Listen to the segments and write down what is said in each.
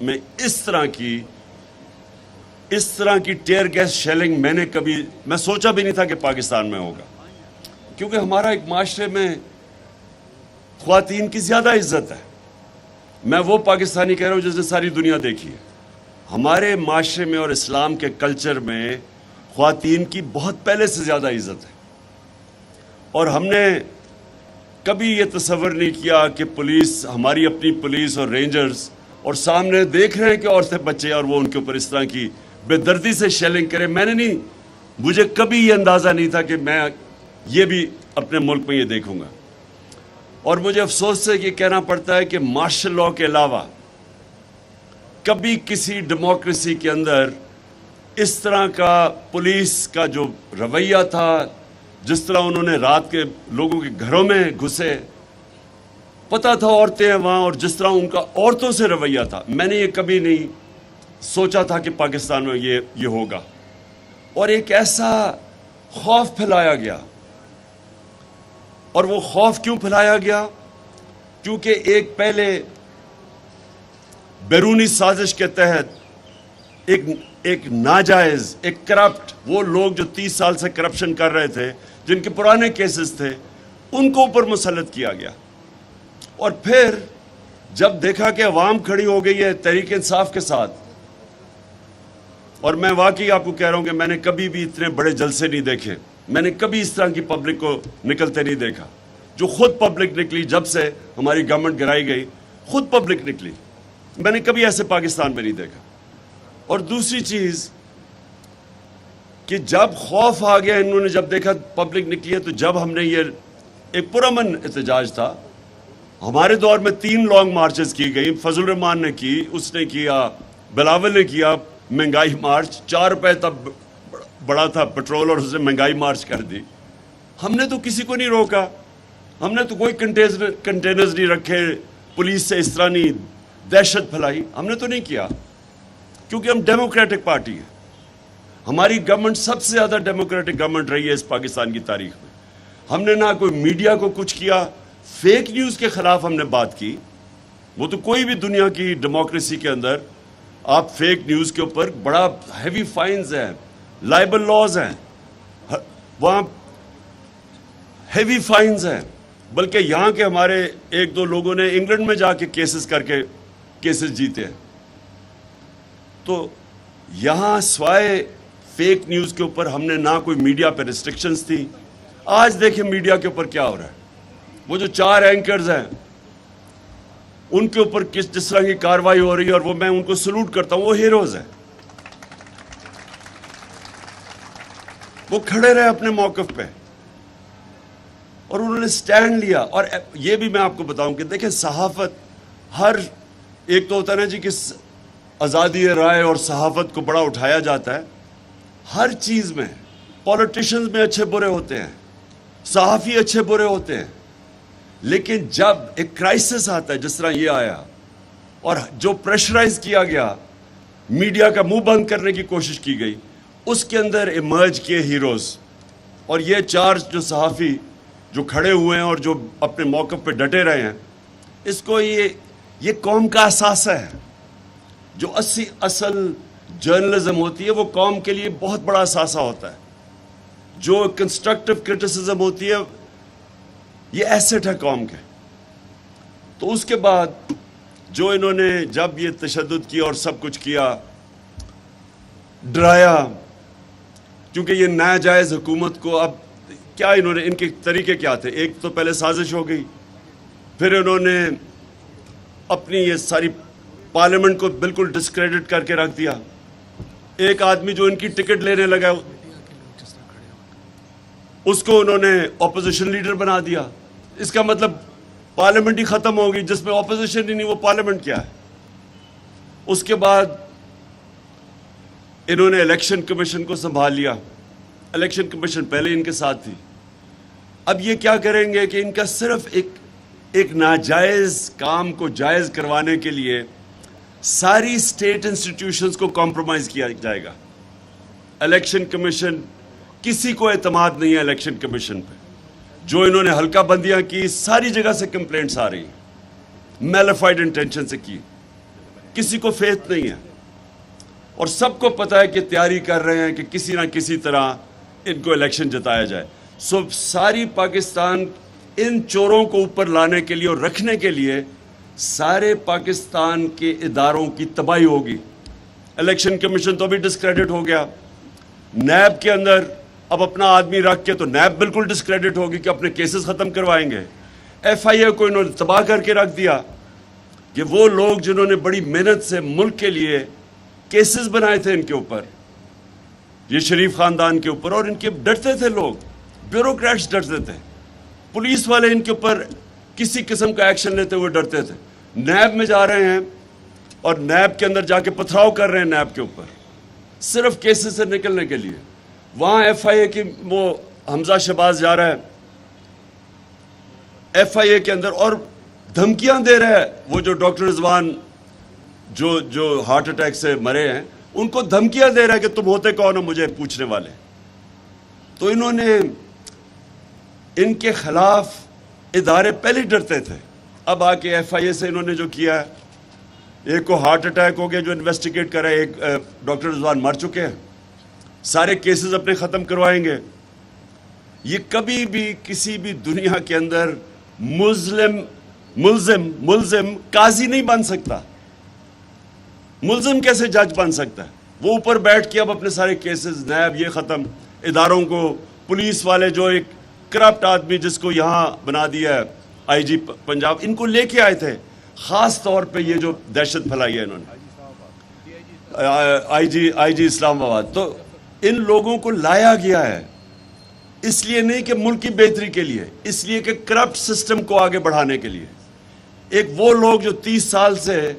میں اس طرح کی ٹیئر گیس شیلنگ میں سوچا بھی نہیں تھا کہ پاکستان میں ہوگا، کیونکہ ہمارا ایک معاشرے میں خواتین کی زیادہ عزت ہے. میں وہ پاکستانی کہہ رہا ہوں جس نے ساری دنیا دیکھی ہے. ہمارے معاشرے میں اور اسلام کے کلچر میں خواتین کی بہت پہلے سے زیادہ عزت ہے، اور ہم نے کبھی یہ تصور نہیں کیا کہ پولیس، ہماری اپنی پولیس اور رینجرز، اور سامنے دیکھ رہے ہیں کہ عورتیں بچے اور وہ ان کے اوپر اس طرح کی بے دردی سے شیلنگ کرے. مجھے کبھی یہ اندازہ نہیں تھا کہ میں یہ بھی اپنے ملک میں یہ دیکھوں گا. اور مجھے افسوس سے یہ کہنا پڑتا ہے کہ مارشل لاء کے علاوہ کبھی کسی ڈیموکریسی کے اندر اس طرح کا پولیس کا جو رویہ تھا، جس طرح انہوں نے رات کے لوگوں کے گھروں میں گھسے، پتہ تھا عورتیں ہیں وہاں، اور جس طرح ان کا عورتوں سے رویہ تھا، میں نے یہ کبھی نہیں سوچا تھا کہ پاکستان میں یہ ہوگا. اور ایک ایسا خوف پھیلایا گیا، اور وہ خوف کیوں پھیلایا گیا؟ کیونکہ ایک پہلے بیرونی سازش کے تحت ایک ناجائز، ایک کرپٹ، وہ لوگ جو 30 سال سے کرپشن کر رہے تھے، جن کے پرانے کیسز تھے، ان کو اوپر مسلط کیا گیا. اور پھر جب دیکھا کہ عوام کھڑی ہو گئی ہے تحریک انصاف کے ساتھ، اور میں واقعی آپ کو کہہ رہا ہوں کہ میں نے کبھی بھی اتنے بڑے جلسے نہیں دیکھے، میں نے کبھی اس طرح کی پبلک کو نکلتے نہیں دیکھا. جو خود پبلک نکلی جب سے ہماری گورنمنٹ گرائی گئی، خود پبلک نکلی، میں نے کبھی ایسے پاکستان میں نہیں دیکھا. اور دوسری چیز کہ جب خوف آ گیا، انہوں نے جب دیکھا پبلک نکلی ہے، تو جب ہم نے یہ ایک پرامن احتجاج تھا، ہمارے دور میں 3 لانگ مارچز کی گئی. فضل الرحمان نے کی، اس نے کیا، بلاول نے کیا مہنگائی مارچ. 4 روپے تب بڑا تھا پٹرول، اور اس نے مہنگائی مارچ کر دی. ہم نے تو کسی کو نہیں روکا، ہم نے تو کوئی کنٹینرز نہیں رکھے، پولیس سے اس طرح نہیں دہشت پھیلائی، ہم نے تو نہیں کیا، کیونکہ ہم ڈیموکریٹک پارٹی ہیں. ہماری گورنمنٹ سب سے زیادہ ڈیموکریٹک گورنمنٹ رہی ہے اس پاکستان کی تاریخ میں. ہم نے نہ کوئی میڈیا کو کچھ کیا، فیک نیوز کے خلاف ہم نے بات کی. وہ تو کوئی بھی دنیا کی ڈیموکریسی کے اندر آپ فیک نیوز کے اوپر بڑا ہیوی فائنز ہیں، لائبل لاز ہیں، وہاں ہیوی فائنز ہیں. بلکہ یہاں کے ہمارے 1-2 لوگوں نے انگلینڈ میں جا کے کیسز کر کے کیسز جیتے ہیں. تو یہاں سوائے فیک نیوز کے اوپر ہم نے نہ کوئی میڈیا پہ ریسٹرکشنز تھی. آج دیکھیں میڈیا کے اوپر کیا ہو رہا ہے. وہ جو 4 اینکرز ہیں ان کے اوپر جس طرح کی کاروائی ہو رہی ہے، اور وہ میں ان کو سلوٹ کرتا ہوں، وہ ہیروز ہیں. وہ کھڑے رہے اپنے موقف پہ، اور انہوں نے سٹینڈ لیا. اور یہ بھی میں آپ کو بتاؤں کہ دیکھیں، صحافت، ہر ایک تو ہوتا ہے نا جی کہ آزادی رائے اور صحافت کو بڑا اٹھایا جاتا ہے. ہر چیز میں پولیٹیشنز میں اچھے برے ہوتے ہیں، صحافی اچھے برے ہوتے ہیں، لیکن جب ایک کرائسس آتا ہے جس طرح یہ آیا، اور جو پریشرائز کیا گیا، میڈیا کا منہ بند کرنے کی کوشش کی گئی، اس کے اندر ایمرج کیے ہیروز. اور یہ 4 جو صحافی جو کھڑے ہوئے ہیں اور جو اپنے موقف پہ ڈٹے رہے ہیں، اس کو یہ قوم کا اثاثہ ہے. جو اصل جرنلزم ہوتی ہے وہ قوم کے لیے بہت بڑا اثاثہ ہوتا ہے. جو کنسٹرکٹیو کرٹیسزم ہوتی ہے، یہ ایسٹ ہے قوم کے. تو اس کے بعد جو انہوں نے جب یہ تشدد کیا اور سب کچھ کیا، ڈرایا، کیونکہ یہ ناجائز حکومت کو، اب کیا انہوں نے، ان کے طریقے کیا تھے؟ ایک تو پہلے سازش ہو گئی، پھر انہوں نے اپنی یہ ساری پارلیمنٹ کو بالکل ڈسکریڈٹ کر کے رکھ دیا. ایک آدمی جو ان کی ٹکٹ لینے لگا، اس کو انہوں نے اپوزیشن لیڈر بنا دیا. اس کا مطلب پارلیمنٹ ہی ختم ہوگی، جس میں اپوزیشن ہی نہیں، وہ پارلیمنٹ کیا ہے؟ اس کے بعد انہوں نے الیکشن کمیشن کو سنبھال لیا. الیکشن کمیشن پہلے ان کے ساتھ تھی. اب یہ کیا کریں گے کہ ان کا صرف ایک ناجائز کام کو جائز کروانے کے لیے ساری اسٹیٹ انسٹیٹیوشنز کو کمپرومائز کیا جائے گا. الیکشن کمیشن، کسی کو اعتماد نہیں ہے الیکشن کمیشن پہ. جو انہوں نے حلقہ بندیاں کی، ساری جگہ سے کمپلینٹس آ رہی ہیں، میلیفائڈ انٹینشن سے کی. کسی کو فیتھ نہیں ہے اور سب کو پتہ ہے کہ تیاری کر رہے ہیں کہ کسی نہ کسی طرح ان کو الیکشن جتایا جائے. سو ساری پاکستان ان چوروں کو اوپر لانے کے لیے اور رکھنے کے لیے سارے پاکستان کے اداروں کی تباہی ہوگی. الیکشن کمیشن تو بھی ڈسکریڈٹ ہو گیا, نیب کے اندر اب اپنا آدمی رکھ کے تو نیب بالکل ڈسکریڈٹ ہوگی کہ اپنے کیسز ختم کروائیں گے. ایف آئی اے کو انہوں نے تباہ کر کے رکھ دیا کہ وہ لوگ جنہوں نے بڑی محنت سے ملک کے لیے کیسز بنائے تھے ان کے اوپر, یہ شریف خاندان کے اوپر, اور ان کے ڈرتے تھے لوگ, بیوروکریٹس ڈرتے تھے, پولیس والے ان کے اوپر کسی قسم کا ایکشن لیتے ہوئے ڈرتے تھے. نیب میں جا رہے ہیں اور نیب کے اندر جا کے پتھراؤ کر رہے ہیں نیب کے اوپر صرف کیسز سے نکلنے کے لیے. وہاں ایف آئی اے کی وہ حمزہ شہباز جا رہا ہے ایف آئی اے کے اندر اور دھمکیاں دے رہا ہے. وہ جو ڈاکٹر رضوان جو ہارٹ اٹیک سے مرے ہیں ان کو دھمکیاں دے رہا ہے کہ تم ہوتے کون ہو مجھے پوچھنے والے. تو انہوں نے ان کے خلاف ادارے پہلے ڈرتے تھے, اب آ کے ایف آئی اے سے انہوں نے جو کیا ہے, ایک کو ہارٹ اٹیک ہو گیا جو انویسٹیگیٹ کر رہے, ایک ڈاکٹر رضوان مر چکے ہیں, سارے کیسز اپنے ختم کروائیں گے. یہ کبھی بھی کسی بھی دنیا کے اندر ملزم قاضی نہیں بن سکتا. ملزم کیسے جج بن سکتا ہے؟ وہ اوپر بیٹھ کے اب اپنے سارے کیسز, نیب یہ ختم, اداروں کو, پولیس والے جو ایک کرپٹ آدمی جس کو یہاں بنا دیا ہے آئی جی پنجاب, ان کو لے کے آئے تھے خاص طور پہ یہ جو دہشت پھیلائی ہے انہوں نے, آئی جی اسلام آباد. تو ان لوگوں کو لایا گیا ہے اس لیے نہیں کہ ملک کی بہتری کے لیے, اس لیے کہ کرپٹ سسٹم کو آگے بڑھانے کے لیے. ایک وہ لوگ جو 30 سال سے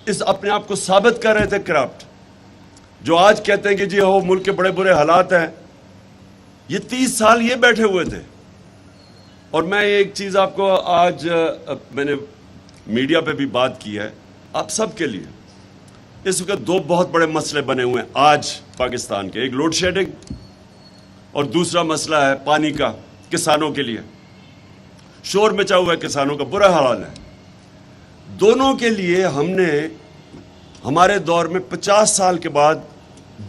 اس اپنے آپ کو ثابت کر رہے تھے کرپٹ, جو آج کہتے ہیں کہ جی وہ ملک کے بڑے برے حالات ہیں, یہ 30 سال یہ بیٹھے ہوئے تھے. اور میں ایک چیز آپ کو آج میں نے میڈیا پہ بھی بات کی ہے آپ سب کے لیے, اس وقت دو بہت بڑے مسئلے بنے ہوئے ہیں آج پاکستان کے, ایک لوڈ شیڈنگ اور دوسرا مسئلہ ہے پانی کا. کسانوں کے لیے شور مچا ہوا ہے, کسانوں کا برا حال ہے. دونوں کے لیے ہم نے ہمارے دور میں 50 سال کے بعد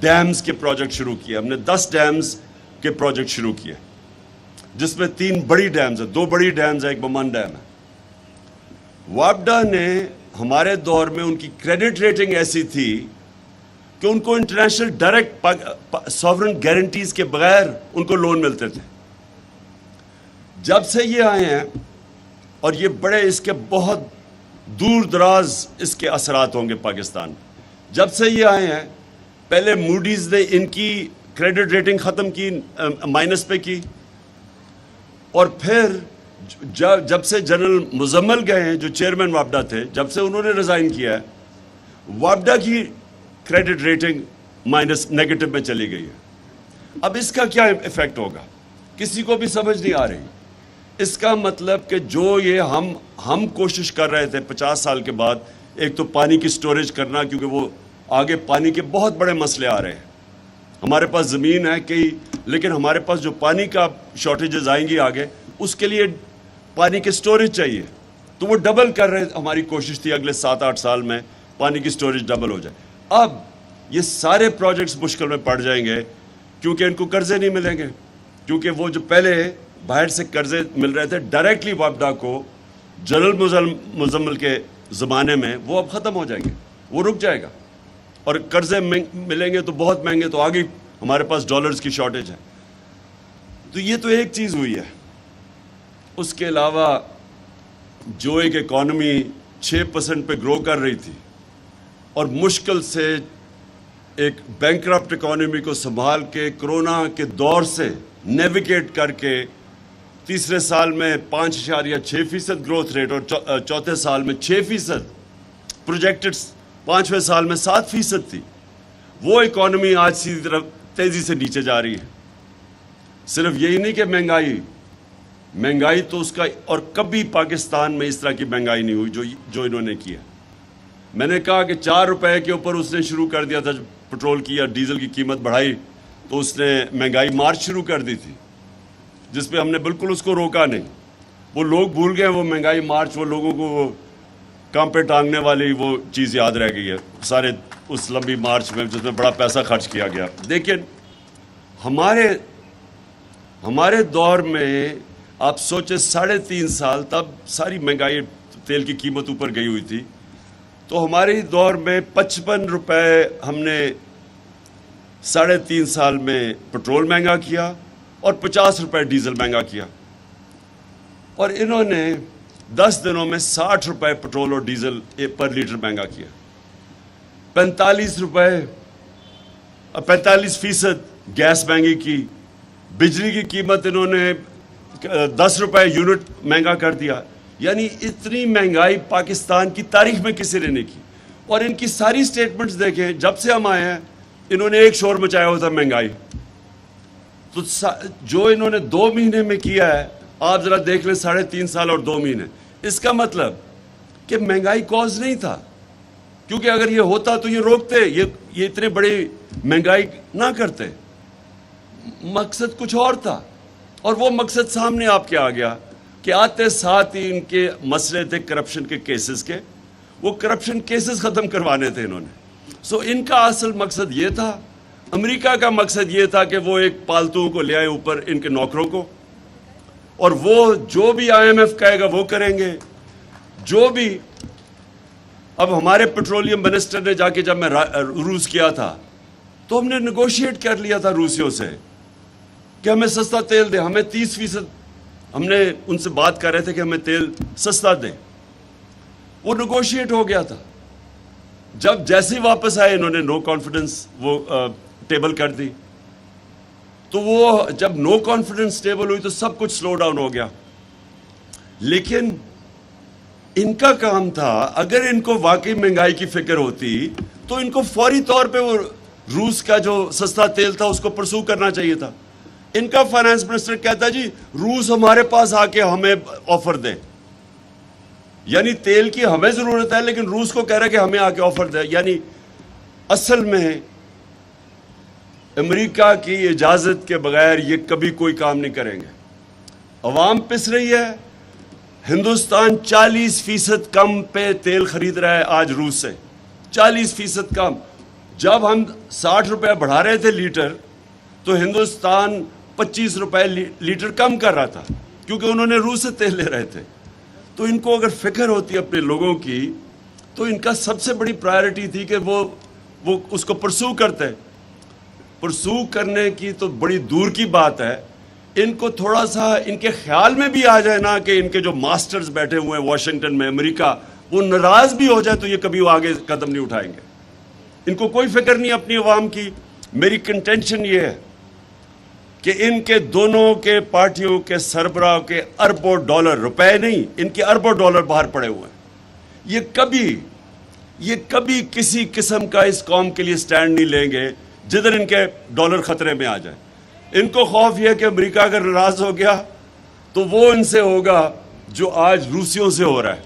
ڈیمز کے پروجیکٹ شروع کیے. ہم نے 10 ڈیمز کے پروجیکٹ شروع کیے جس میں 3 بڑی ڈیمز ہیں, 2 بڑی ڈیمز ہیں, ایک بمان ڈیم ہے. وابڈا نے ہمارے دور میں ان کی کریڈٹ ریٹنگ ایسی تھی کہ ان کو انٹرنیشنل ڈائریکٹ سوورن گارنٹیز کے بغیر ان کو لون ملتے تھے. جب سے یہ آئے ہیں اور یہ بڑے اس کے بہت دور دراز اس کے اثرات ہوں گے پاکستان, جب سے یہ آئے ہیں پہلے موڈیز نے ان کی کریڈٹ ریٹنگ ختم کی, مائنس پہ کی, اور پھر جب سے جنرل مزمل گئے ہیں جو چیئرمین وابڈا تھے, جب سے انہوں نے ریزائن کیا ہے, وابڈا کی کریڈٹ ریٹنگ مائنس نیگیٹو میں چلی گئی ہے. اب اس کا کیا ایفیکٹ ہوگا کسی کو بھی سمجھ نہیں آ رہی. اس کا مطلب کہ جو یہ ہم کوشش کر رہے تھے 50 سال کے بعد, ایک تو پانی کی سٹوریج کرنا, کیونکہ وہ آگے پانی کے بہت بڑے مسئلے آ رہے ہیں. ہمارے پاس زمین ہے کئی, لیکن ہمارے پاس جو پانی کا شارٹیجز آئیں گی آگے, اس کے لیے پانی کی سٹوریج چاہیے. تو وہ ڈبل کر رہے, ہماری کوشش تھی اگلے 7-8 سال میں پانی کی سٹوریج ڈبل ہو جائے. اب یہ سارے پروجیکٹس مشکل میں پڑ جائیں گے کیونکہ ان کو قرضے نہیں ملیں گے, کیونکہ وہ جو پہلے باہر سے قرضے مل رہے تھے ڈائریکٹلی وابڈا کو جنرل مزمل کے زمانے میں, وہ اب ختم ہو جائیں گے, وہ رک جائے گا. اور قرضے ملیں گے تو بہت مہنگے, تو آگے ہمارے پاس ڈالرز کی شارٹیج ہے. تو یہ تو ایک چیز ہوئی ہے. اس کے علاوہ جو ایک اکانومی 6% پہ گرو کر رہی تھی اور مشکل سے ایک بینکرپٹ اکانومی کو سنبھال کے کرونا کے دور سے نیویگیٹ کر کے تیسرے سال میں 5.6% گروتھ ریٹ اور چوتھے سال میں 6%, پروجیکٹڈ 5ویں سال میں 7% تھی, وہ اکانومی آج سیدھی طرف تیزی سے نیچے جا رہی ہے. صرف یہی نہیں کہ مہنگائی تو اس کا, اور کبھی پاکستان میں اس طرح کی مہنگائی نہیں ہوئی جو انہوں نے کیا. میں نے کہا کہ 4 روپے کے اوپر اس نے شروع کر دیا تھا, پٹرول کی یا ڈیزل کی قیمت بڑھائی تو اس نے مہنگائی مارچ شروع کر دی تھی, جس پہ ہم نے بالکل اس کو روکا نہیں. وہ لوگ بھول گئے وہ مہنگائی مارچ, وہ لوگوں کو کام پہ ٹانگنے والی وہ چیز یاد رہ گئی ہے سارے اس لمبی مارچ میں جس میں بڑا پیسہ خرچ کیا گیا. لیکن ہمارے دور میں آپ سوچیں 3.5 سال تب ساری مہنگائی تیل کی قیمت اوپر گئی ہوئی تھی, تو ہمارے دور میں 55 روپے ہم نے 3.5 سال میں پٹرول مہنگا کیا اور 50 روپے ڈیزل مہنگا کیا, اور انہوں نے 10 دنوں میں 60 روپے پٹرول اور ڈیزل پر لیٹر مہنگا کیا. 45% گیس مہنگی کی, بجلی کی قیمت انہوں نے 10 روپے یونٹ مہنگا کر دیا. یعنی اتنی مہنگائی پاکستان کی تاریخ میں کسی نے نہیں کی. اور ان کی ساری سٹیٹمنٹس دیکھیں, جب سے ہم آئے ہیں انہوں نے ایک شور مچایا ہوتا مہنگائی. تو جو انہوں نے 2 مہینے میں کیا ہے آپ ذرا دیکھ لیں 3.5 سال اور 2 مہینے. اس کا مطلب کہ مہنگائی کوز نہیں تھا, کیونکہ اگر یہ ہوتا تو یہ روکتے, یہ اتنے بڑی مہنگائی نہ کرتے. مقصد کچھ اور تھا, اور وہ مقصد سامنے آپ کے آ گیا کہ آتے ساتھ ہی ان کے مسئلے تھے کرپشن کے کیسز کے. وہ کرپشن کیسز ختم کروانے تھے انہوں نے. سو ان کا اصل مقصد یہ تھا. امریکہ کا مقصد یہ تھا کہ وہ ایک پالتو کو لے آئے اوپر ان کے نوکروں کو, اور وہ جو بھی IMF کہے گا وہ کریں گے. جو بھی اب ہمارے پیٹرولیم منسٹر نے جا کے, جب میں روس کیا تھا تو ہم نے نیگوشیٹ کر لیا تھا روسیوں سے کہ ہمیں سستا تیل دے. ہمیں 30% ہم نے ان سے بات کر رہے تھے کہ ہمیں تیل سستا دیں. وہ نیگوشیٹ ہو گیا تھا. جب جیسے ہی واپس آئے انہوں نے نو کانفیڈنس وہ ٹیبل کر دی. تو وہ جب نو کانفیڈنس ٹیبل ہوئی تو سب کچھ سلو ڈاؤن ہو گیا. لیکن ان کا کام تھا, اگر ان کو واقعی مہنگائی کی فکر ہوتی تو ان کو فوری طور پہ وہ روس کا جو سستا تیل تھا اس کو پرسو کرنا چاہیے تھا. ان کا فائنانس منسٹر کہتا جی روس ہمارے پاس آ کے ہمیں آفر دے. یعنی تیل کی ہمیں ضرورت ہے لیکن روس کو کہہ رہا ہے کہ ہمیں آ کے آفر دے. یعنی اصل میں امریکہ کی اجازت کے بغیر یہ کبھی کوئی کام نہیں کریں گے. عوام پس رہی ہے. ہندوستان 40% کم پہ تیل خرید رہا ہے آج روس سے, 40% کم. جب ہم 60 روپے بڑھا رہے تھے لیٹر تو ہندوستان 25 روپے لیٹر کم کر رہا تھا, کیونکہ انہوں نے روس سے تیل لے رہے تھے. تو ان کو اگر فکر ہوتی اپنے لوگوں کی تو ان کا سب سے بڑی پرائرٹی تھی کہ وہ اس کو پرسو کرتے. پرسو کرنے کی تو بڑی دور کی بات ہے. ان کو تھوڑا سا ان کے خیال میں بھی آ جائے نا کہ ان کے جو ماسٹرز بیٹھے ہوئے ہیں واشنگٹن میں, امریکہ, وہ ناراض بھی ہو جائے تو یہ کبھی وہ آگے قدم نہیں اٹھائیں گے. ان کو کوئی فکر نہیں اپنی عوام کی. میری کنٹینشن یہ ہے کہ ان کے دونوں کے پارٹیوں کے سربراہ کے اربوں ڈالر, روپے نہیں, ان کے اربوں ڈالر باہر پڑے ہوئے ہیں. یہ کبھی کسی قسم کا اس قوم کے لیے سٹینڈ نہیں لیں گے جدھر ان کے ڈالر خطرے میں آ جائے. ان کو خوف یہ ہے کہ امریکہ اگر ناراض ہو گیا تو وہ ان سے ہوگا جو آج روسیوں سے ہو رہا ہے.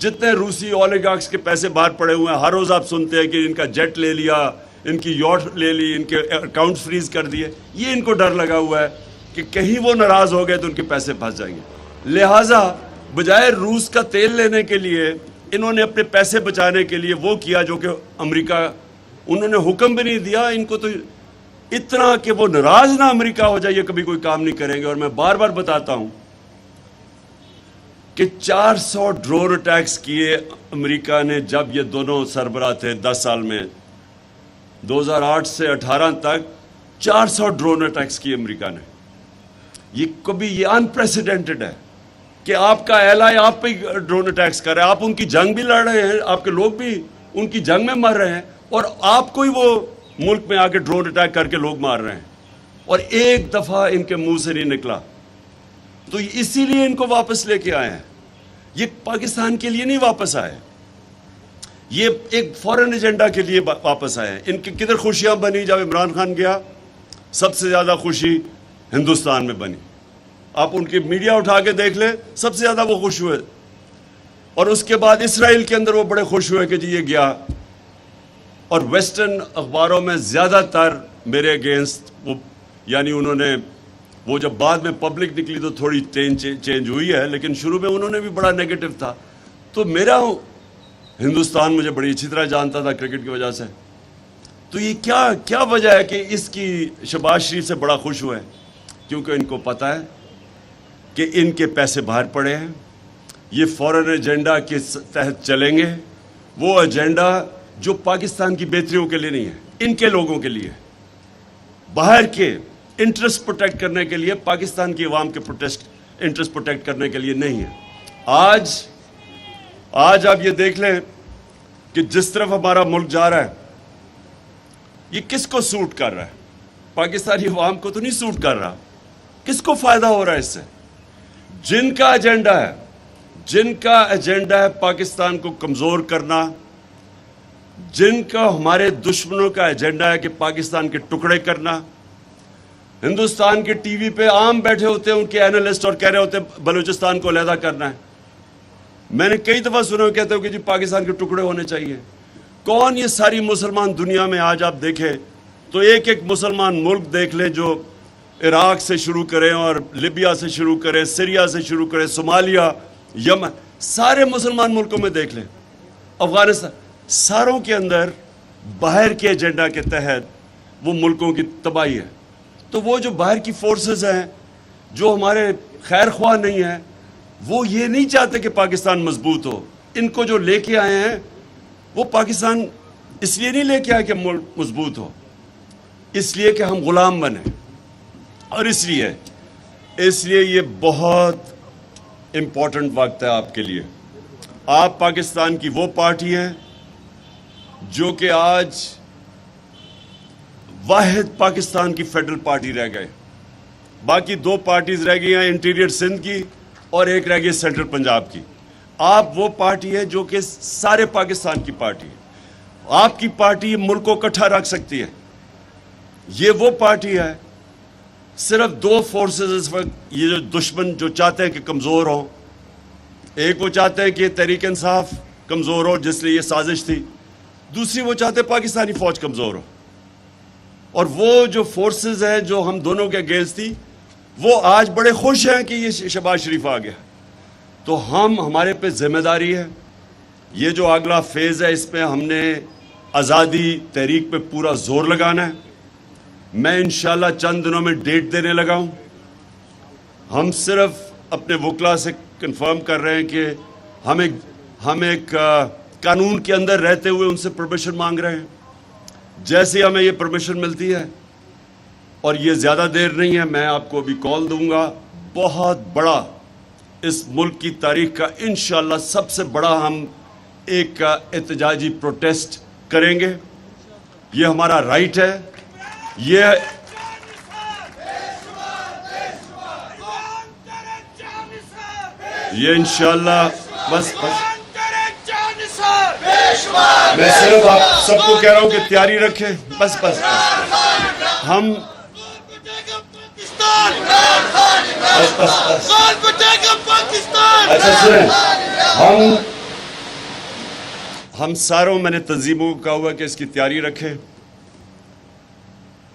جتنے روسی اولیگارکس کے پیسے باہر پڑے ہوئے ہیں, ہر روز آپ سنتے ہیں کہ ان کا جیٹ لے لیا, ان کی یاٹ لے لی, ان کے اکاؤنٹ فریز کر دیے. یہ ان کو ڈر لگا ہوا ہے کہ کہیں وہ ناراض ہو گئے تو ان کے پیسے پھنس جائیں گے. لہٰذا بجائے روس کا تیل لینے کے لیے انہوں نے اپنے پیسے بچانے کے لیے وہ کیا جو کہ امریکہ, انہوں نے حکم بھی نہیں دیا. ان کو تو اتنا کہ وہ ناراض نہ امریکہ ہو جائے یہ کبھی کوئی کام نہیں کریں گے. اور میں بار بار بتاتا ہوں کہ 400 ڈرون اٹیکس کیے امریکہ نے جب یہ دونوں سربراہ تھے 10 سال میں, 2008 سے 18 تک 400 ڈرون اٹیکس کیے امریکہ نے. یہ انپریسیڈنٹڈ ہے کہ آپ کا ایلائی آپ پہ ڈرون اٹیکس کر رہے ہیں. آپ ان کی جنگ بھی لڑ رہے ہیں, آپ کے لوگ بھی ان کی جنگ میں مر رہے ہیں, اور آپ کو ہی وہ ملک میں آ کے ڈرون اٹیک کر کے لوگ مار رہے ہیں, اور ایک دفعہ ان کے منہ سے نہیں نکلا. تو اسی لیے ان کو واپس لے کے آئے ہیں. یہ پاکستان کے لیے نہیں واپس آئے, یہ ایک فورن ایجنڈا کے لیے واپس آئے ہیں. ان کی کدھر خوشیاں بنی جب عمران خان گیا؟ سب سے زیادہ خوشی ہندوستان میں بنی. آپ ان کی میڈیا اٹھا کے دیکھ لیں, سب سے زیادہ وہ خوش ہوئے. اور اس کے بعد اسرائیل کے اندر وہ بڑے خوش ہوئے کہ جی یہ گیا. اور ویسٹرن اخباروں میں زیادہ تر میرے اگینسٹ وہ, یعنی انہوں نے وہ جب بعد میں پبلک نکلی تو تھوڑی چینج ہوئی ہے, لیکن شروع میں انہوں نے بھی بڑا نیگیٹو تھا. تو میرا ہندوستان مجھے بڑی اچھی طرح جانتا تھا کرکٹ کی وجہ سے. تو یہ کیا وجہ ہے کہ اس کی شہباز شریف سے بڑا خوش ہوئے؟ کیونکہ ان کو پتہ ہے کہ ان کے پیسے باہر پڑے ہیں, یہ فورن ایجنڈا کے تحت چلیں گے, وہ ایجنڈا جو پاکستان کی بہتریوں کے لیے نہیں ہے, ان کے لوگوں کے لیے, باہر کے انٹرسٹ پروٹیکٹ کرنے کے لیے, پاکستان کی عوام کے انٹرسٹ پروٹیکٹ کرنے کے لیے نہیں ہے. آج آپ یہ دیکھ لیں کہ جس طرف ہمارا ملک جا رہا ہے, یہ کس کو سوٹ کر رہا ہے؟ پاکستانی عوام کو تو نہیں سوٹ کر رہا. کس کو فائدہ ہو رہا ہے اس سے؟ جن کا ایجنڈا ہے پاکستان کو کمزور کرنا, جن کا ہمارے دشمنوں کا ایجنڈا ہے کہ پاکستان کے ٹکڑے کرنا. ہندوستان کے ٹی وی پہ عام بیٹھے ہوتے ہیں ان کے اینالسٹ اور کہہ رہے ہوتے ہیں بلوچستان کو علیحدہ کرنا ہے. میں نے کئی دفعہ سنا کہتے ہو کہ جی پاکستان کے ٹکڑے ہونے چاہیے. کون یہ ساری مسلمان دنیا میں آج آپ دیکھیں تو ایک مسلمان ملک دیکھ لیں جو عراق سے شروع کریں اور لیبیا سے شروع کریں, سیریا سے شروع کریں, صومالیہ, یمن, سارے مسلمان ملکوں میں دیکھ لیں, افغانستان, ساروں کے اندر باہر کے ایجنڈا کے تحت وہ ملکوں کی تباہی ہے. تو وہ جو باہر کی فورسز ہیں جو ہمارے خیر خواہ نہیں ہیں, وہ یہ نہیں چاہتے کہ پاکستان مضبوط ہو. ان کو جو لے کے آئے ہیں وہ پاکستان اس لیے نہیں لے کے آئے کہ ملک مضبوط ہو, اس لیے کہ ہم غلام بنیں. اور اس لیے یہ بہت امپورٹنٹ وقت ہے آپ کے لیے. آپ پاکستان کی وہ پارٹی ہیں جو کہ آج واحد پاکستان کی فیڈرل پارٹی رہ گئے. باقی دو پارٹیز رہ گئی ہیں, انٹیریئر سندھ کی اور ایک رہ گئی سینٹرل پنجاب کی. آپ وہ پارٹی ہے جو کہ سارے پاکستان کی پارٹی ہے. آپ کی پارٹی ملک کو اکٹھا رکھ سکتی ہے. یہ وہ پارٹی ہے, صرف دو فورسز اس وقت یہ جو دشمن جو چاہتے ہیں کہ کمزور ہوں. ایک وہ چاہتے ہیں کہ تحریک انصاف کمزور ہو جس لیے یہ سازش تھی, دوسری وہ چاہتے ہیں پاکستانی فوج کمزور ہو. اور وہ جو فورسز ہیں جو ہم دونوں کے اگینسٹ تھی وہ آج بڑے خوش ہیں کہ یہ شہباز شریف آ گیا. تو ہمارے پہ ذمہ داری ہے. یہ جو اگلا فیز ہے اس پہ ہم نے آزادی تحریک پہ پورا زور لگانا ہے. میں انشاءاللہ چند دنوں میں ڈیٹ دینے لگا ہوں. ہم صرف اپنے وکلا سے کنفرم کر رہے ہیں کہ ہم ایک قانون کے اندر رہتے ہوئے ان سے پرمیشن مانگ رہے ہیں. جیسے ہمیں یہ پرمیشن ملتی ہے اور یہ زیادہ دیر نہیں ہے, میں آپ کو ابھی کال دوں گا. بہت بڑا اس ملک کی تاریخ کا انشاءاللہ سب سے بڑا ہم ایک احتجاجی پروٹیسٹ کریں گے. یہ ہمارا رائٹ ہے. یہ انشاءاللہ بس میں صرف آپ سب کو کہہ رہا ہوں کہ تیاری رکھیں. بس ہم اچھا سنیں, ہم ساروں میں نے تنظیموں کو کہا ہوا کہ اس کی تیاری رکھیں.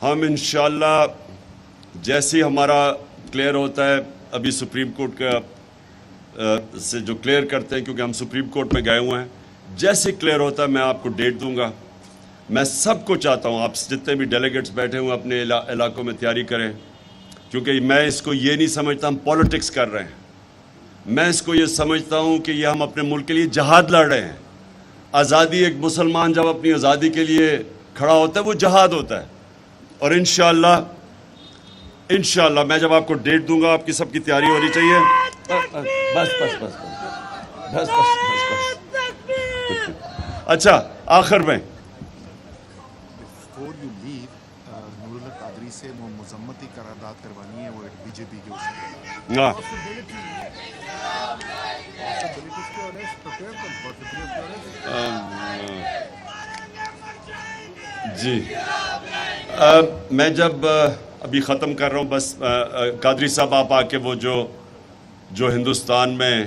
ہم انشاءاللہ جیسے ہی ہمارا کلیئر ہوتا ہے, ابھی سپریم کورٹ کا سے جو کلیئر کرتے ہیں کیونکہ ہم سپریم کورٹ میں گئے ہوئے ہیں, جیسے کلیئر ہوتا ہے میں آپ کو ڈیٹ دوں گا. میں سب کو چاہتا ہوں آپ جتنے بھی ڈیلیگیٹس بیٹھے ہوئے اپنے علاقوں میں تیاری کریں, کیونکہ میں اس کو یہ نہیں سمجھتا ہم پولیٹکس کر رہے ہیں. میں اس کو یہ سمجھتا ہوں کہ یہ ہم اپنے ملک کے لیے جہاد لڑ رہے ہیں. آزادی, ایک مسلمان جب اپنی آزادی کے لیے کھڑا ہوتا ہے وہ جہاد ہوتا ہے. اور انشاءاللہ میں جب آپ کو ڈیٹ دوں گا آپ کی سب کی تیاری ہونی چاہیے. بس اچھا آخر میں نور اللہ قادری سے مذمتی قرارداد کروانی ہے, وہ بی جے پی کے جی میں جب ابھی ختم کر رہا ہوں, بس قادری صاحب آپ آ کے وہ جو ہندوستان میں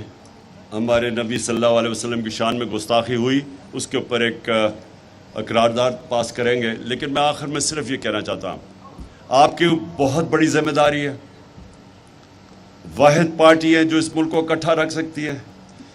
ہمارے نبی صلی اللہ علیہ وسلم کی شان میں گستاخی ہوئی اس کے اوپر ایک قرارداد پاس کریں گے. لیکن میں آخر میں صرف یہ کہنا چاہتا ہوں آپ کی بہت بڑی ذمہ داری ہے. واحد پارٹی ہے جو اس ملک کو اکٹھا رکھ سکتی ہے.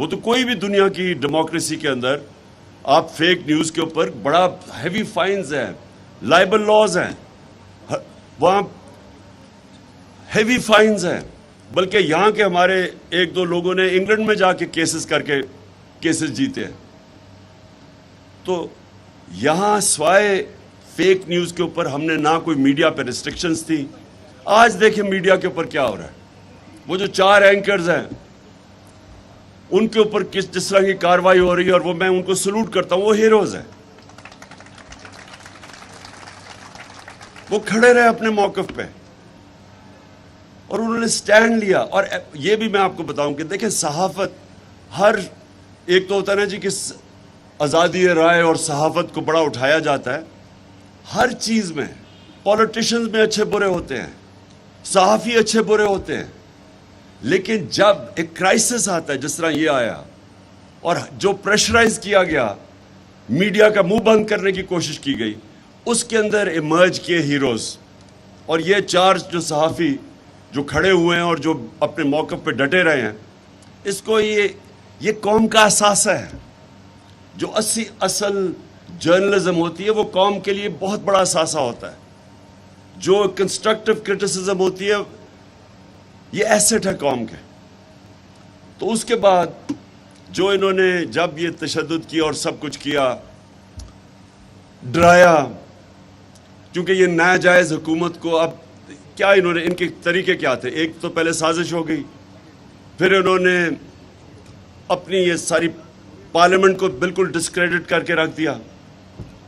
وہ تو کوئی بھی دنیا کی ڈیموکریسی کے اندر آپ فیک نیوز کے اوپر بڑا ہیوی فائنز ہیں, لائبل لاز ہیں, وہاں ہیوی فائنز ہیں. بلکہ یہاں کے ہمارے ایک دو لوگوں نے انگلینڈ میں جا کے کیسز کر کے کیسز جیتے ہیں. تو یہاں سوائے فیک نیوز کے اوپر ہم نے نہ کوئی میڈیا پہ ریسٹرکشنز تھی. آج دیکھیں میڈیا کے اوپر کیا ہو رہا ہے. وہ جو 4 اینکرز ہیں ان کے اوپر جس طرح کی کاروائی ہو رہی ہے, اور وہ میں ان کو سلوٹ کرتا ہوں, وہ ہیروز ہیں. وہ کھڑے رہے اپنے موقف پہ اور انہوں نے سٹینڈ لیا. اور یہ بھی میں آپ کو بتاؤں کہ دیکھیں صحافت ہر ایک تو ہوتا ہے نا جی کہ آزادی رائے اور صحافت کو بڑا اٹھایا جاتا ہے. ہر چیز میں پولیٹیشنز میں اچھے برے ہوتے ہیں, صحافی اچھے برے ہوتے ہیں, لیکن جب ایک کرائسس آتا ہے جس طرح یہ آیا اور جو پریشرائز کیا گیا, میڈیا کا منہ بند کرنے کی کوشش کی گئی, اس کے اندر ایمرج کیے ہیروز. اور یہ 4 جو صحافی جو کھڑے ہوئے ہیں اور جو اپنے موقف پہ ڈٹے رہے ہیں, اس کو یہ قوم کا اثاثہ ہے. جو اصل جرنلزم ہوتی ہے وہ قوم کے لیے بہت بڑا اثاثہ ہوتا ہے. جو کنسٹرکٹیو کرٹیسزم ہوتی ہے یہ ایسٹ ہے قوم کے. تو اس کے بعد جو انہوں نے جب یہ تشدد کیا اور سب کچھ کیا, ڈرایا, کیونکہ یہ ناجائز حکومت کو اب کیا انہوں نے ان کے طریقے کیا تھے. ایک تو پہلے سازش ہو گئی, پھر انہوں نے اپنی یہ ساری پارلیمنٹ کو بالکل ڈسکریڈٹ کر کے رکھ دیا.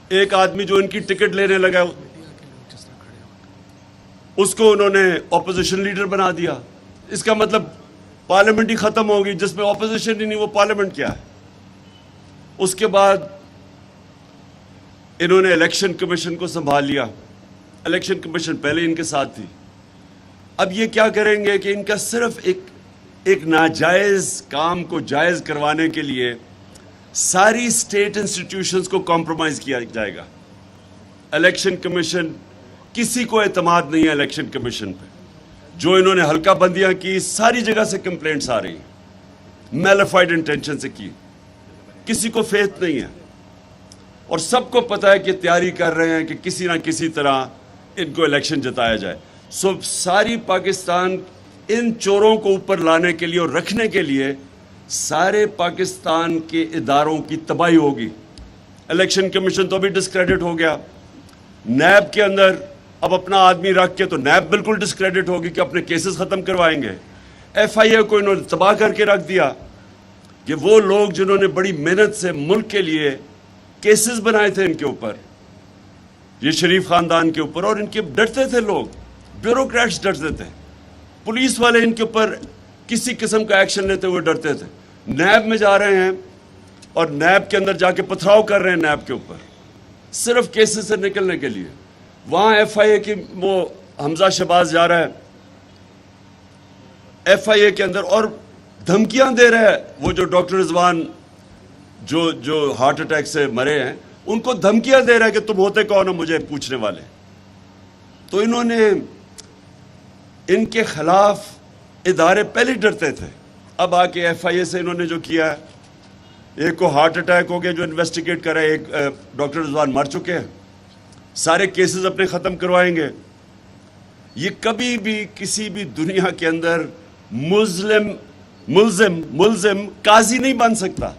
ایک آدمی جو ان کی ٹکٹ لینے لگا اس کو انہوں نے اپوزیشن لیڈر بنا دیا. اس کا مطلب پارلیمنٹ ہی ختم ہوگی, جس میں اپوزیشن ہی نہیں, وہ پارلیمنٹ کیا ہے. اس کے بعد انہوں نے الیکشن کمیشن کو سنبھال لیا. الیکشن کمیشن پہلے ان کے ساتھ تھی. اب یہ کیا کریں گے کہ ان کا صرف ایک ناجائز کام کو جائز کروانے کے لیے ساری اسٹیٹ انسٹیٹیوشنز کو کمپرومائز کیا جائے گا. الیکشن کمیشن, کسی کو اعتماد نہیں ہے الیکشن کمیشن پہ. جو انہوں نے حلقہ بندیاں کی, ساری جگہ سے کمپلینٹس آ رہی ہیں, میلیفائڈ انٹینشن سے کی, کسی کو فیتھ نہیں ہے. اور سب کو پتہ ہے کہ تیاری کر رہے ہیں کہ کسی نہ کسی طرح ان کو الیکشن جتایا جائے. ساری پاکستان ان چوروں کو اوپر لانے کے لیے اور رکھنے کے لیے سارے پاکستان کے اداروں کی تباہی ہوگی. الیکشن کمیشن تو ابھی ڈسکریڈٹ ہو گیا. نیب کے اندر اب اپنا آدمی رکھ کے تو نیب بالکل ڈسکریڈٹ ہوگی کہ اپنے کیسز ختم کروائیں گے. ایف آئی اے کو انہوں نے تباہ کر کے رکھ دیا کہ وہ لوگ جنہوں نے بڑی محنت سے ملک کے لیے کیسز بنائے تھے ان کے اوپر, یہ شریف خاندان کے اوپر, اور ان کے ڈرتے تھے لوگ, بیوروکریٹس ڈرتے تھے, پولیس والے ان کے اوپر کسی قسم کا ایکشن لیتے ہوئے ڈرتے تھے. نیب میں جا رہے ہیں اور نیب کے اندر جا کے پتھراؤ کر رہے ہیں نیب کے اوپر صرف کیسز سے نکلنے کے لیے. وہاں ایف آئی اے کی وہ حمزہ شہباز جا رہا ہے ایف آئی اے کے اندر اور دھمکیاں دے رہا ہے. وہ جو ڈاکٹر رضوان جو ہارٹ اٹیک سے مرے ہیں, ان کو دھمکیاں دے رہا ہے کہ تم ہوتے کون ہو مجھے پوچھنے والے. تو انہوں نے ان کے خلاف ادارے پہلے ڈرتے تھے. اب آ کے ایف آئی اے سے انہوں نے جو کیا ہے, ایک کو ہارٹ اٹیک ہو گیا جو انویسٹیگیٹ کرے, ایک ڈاکٹر رضوان مر چکے ہیں, سارے کیسز اپنے ختم کروائیں گے. یہ کبھی بھی کسی بھی دنیا کے اندر ملزم قاضی نہیں بن سکتا.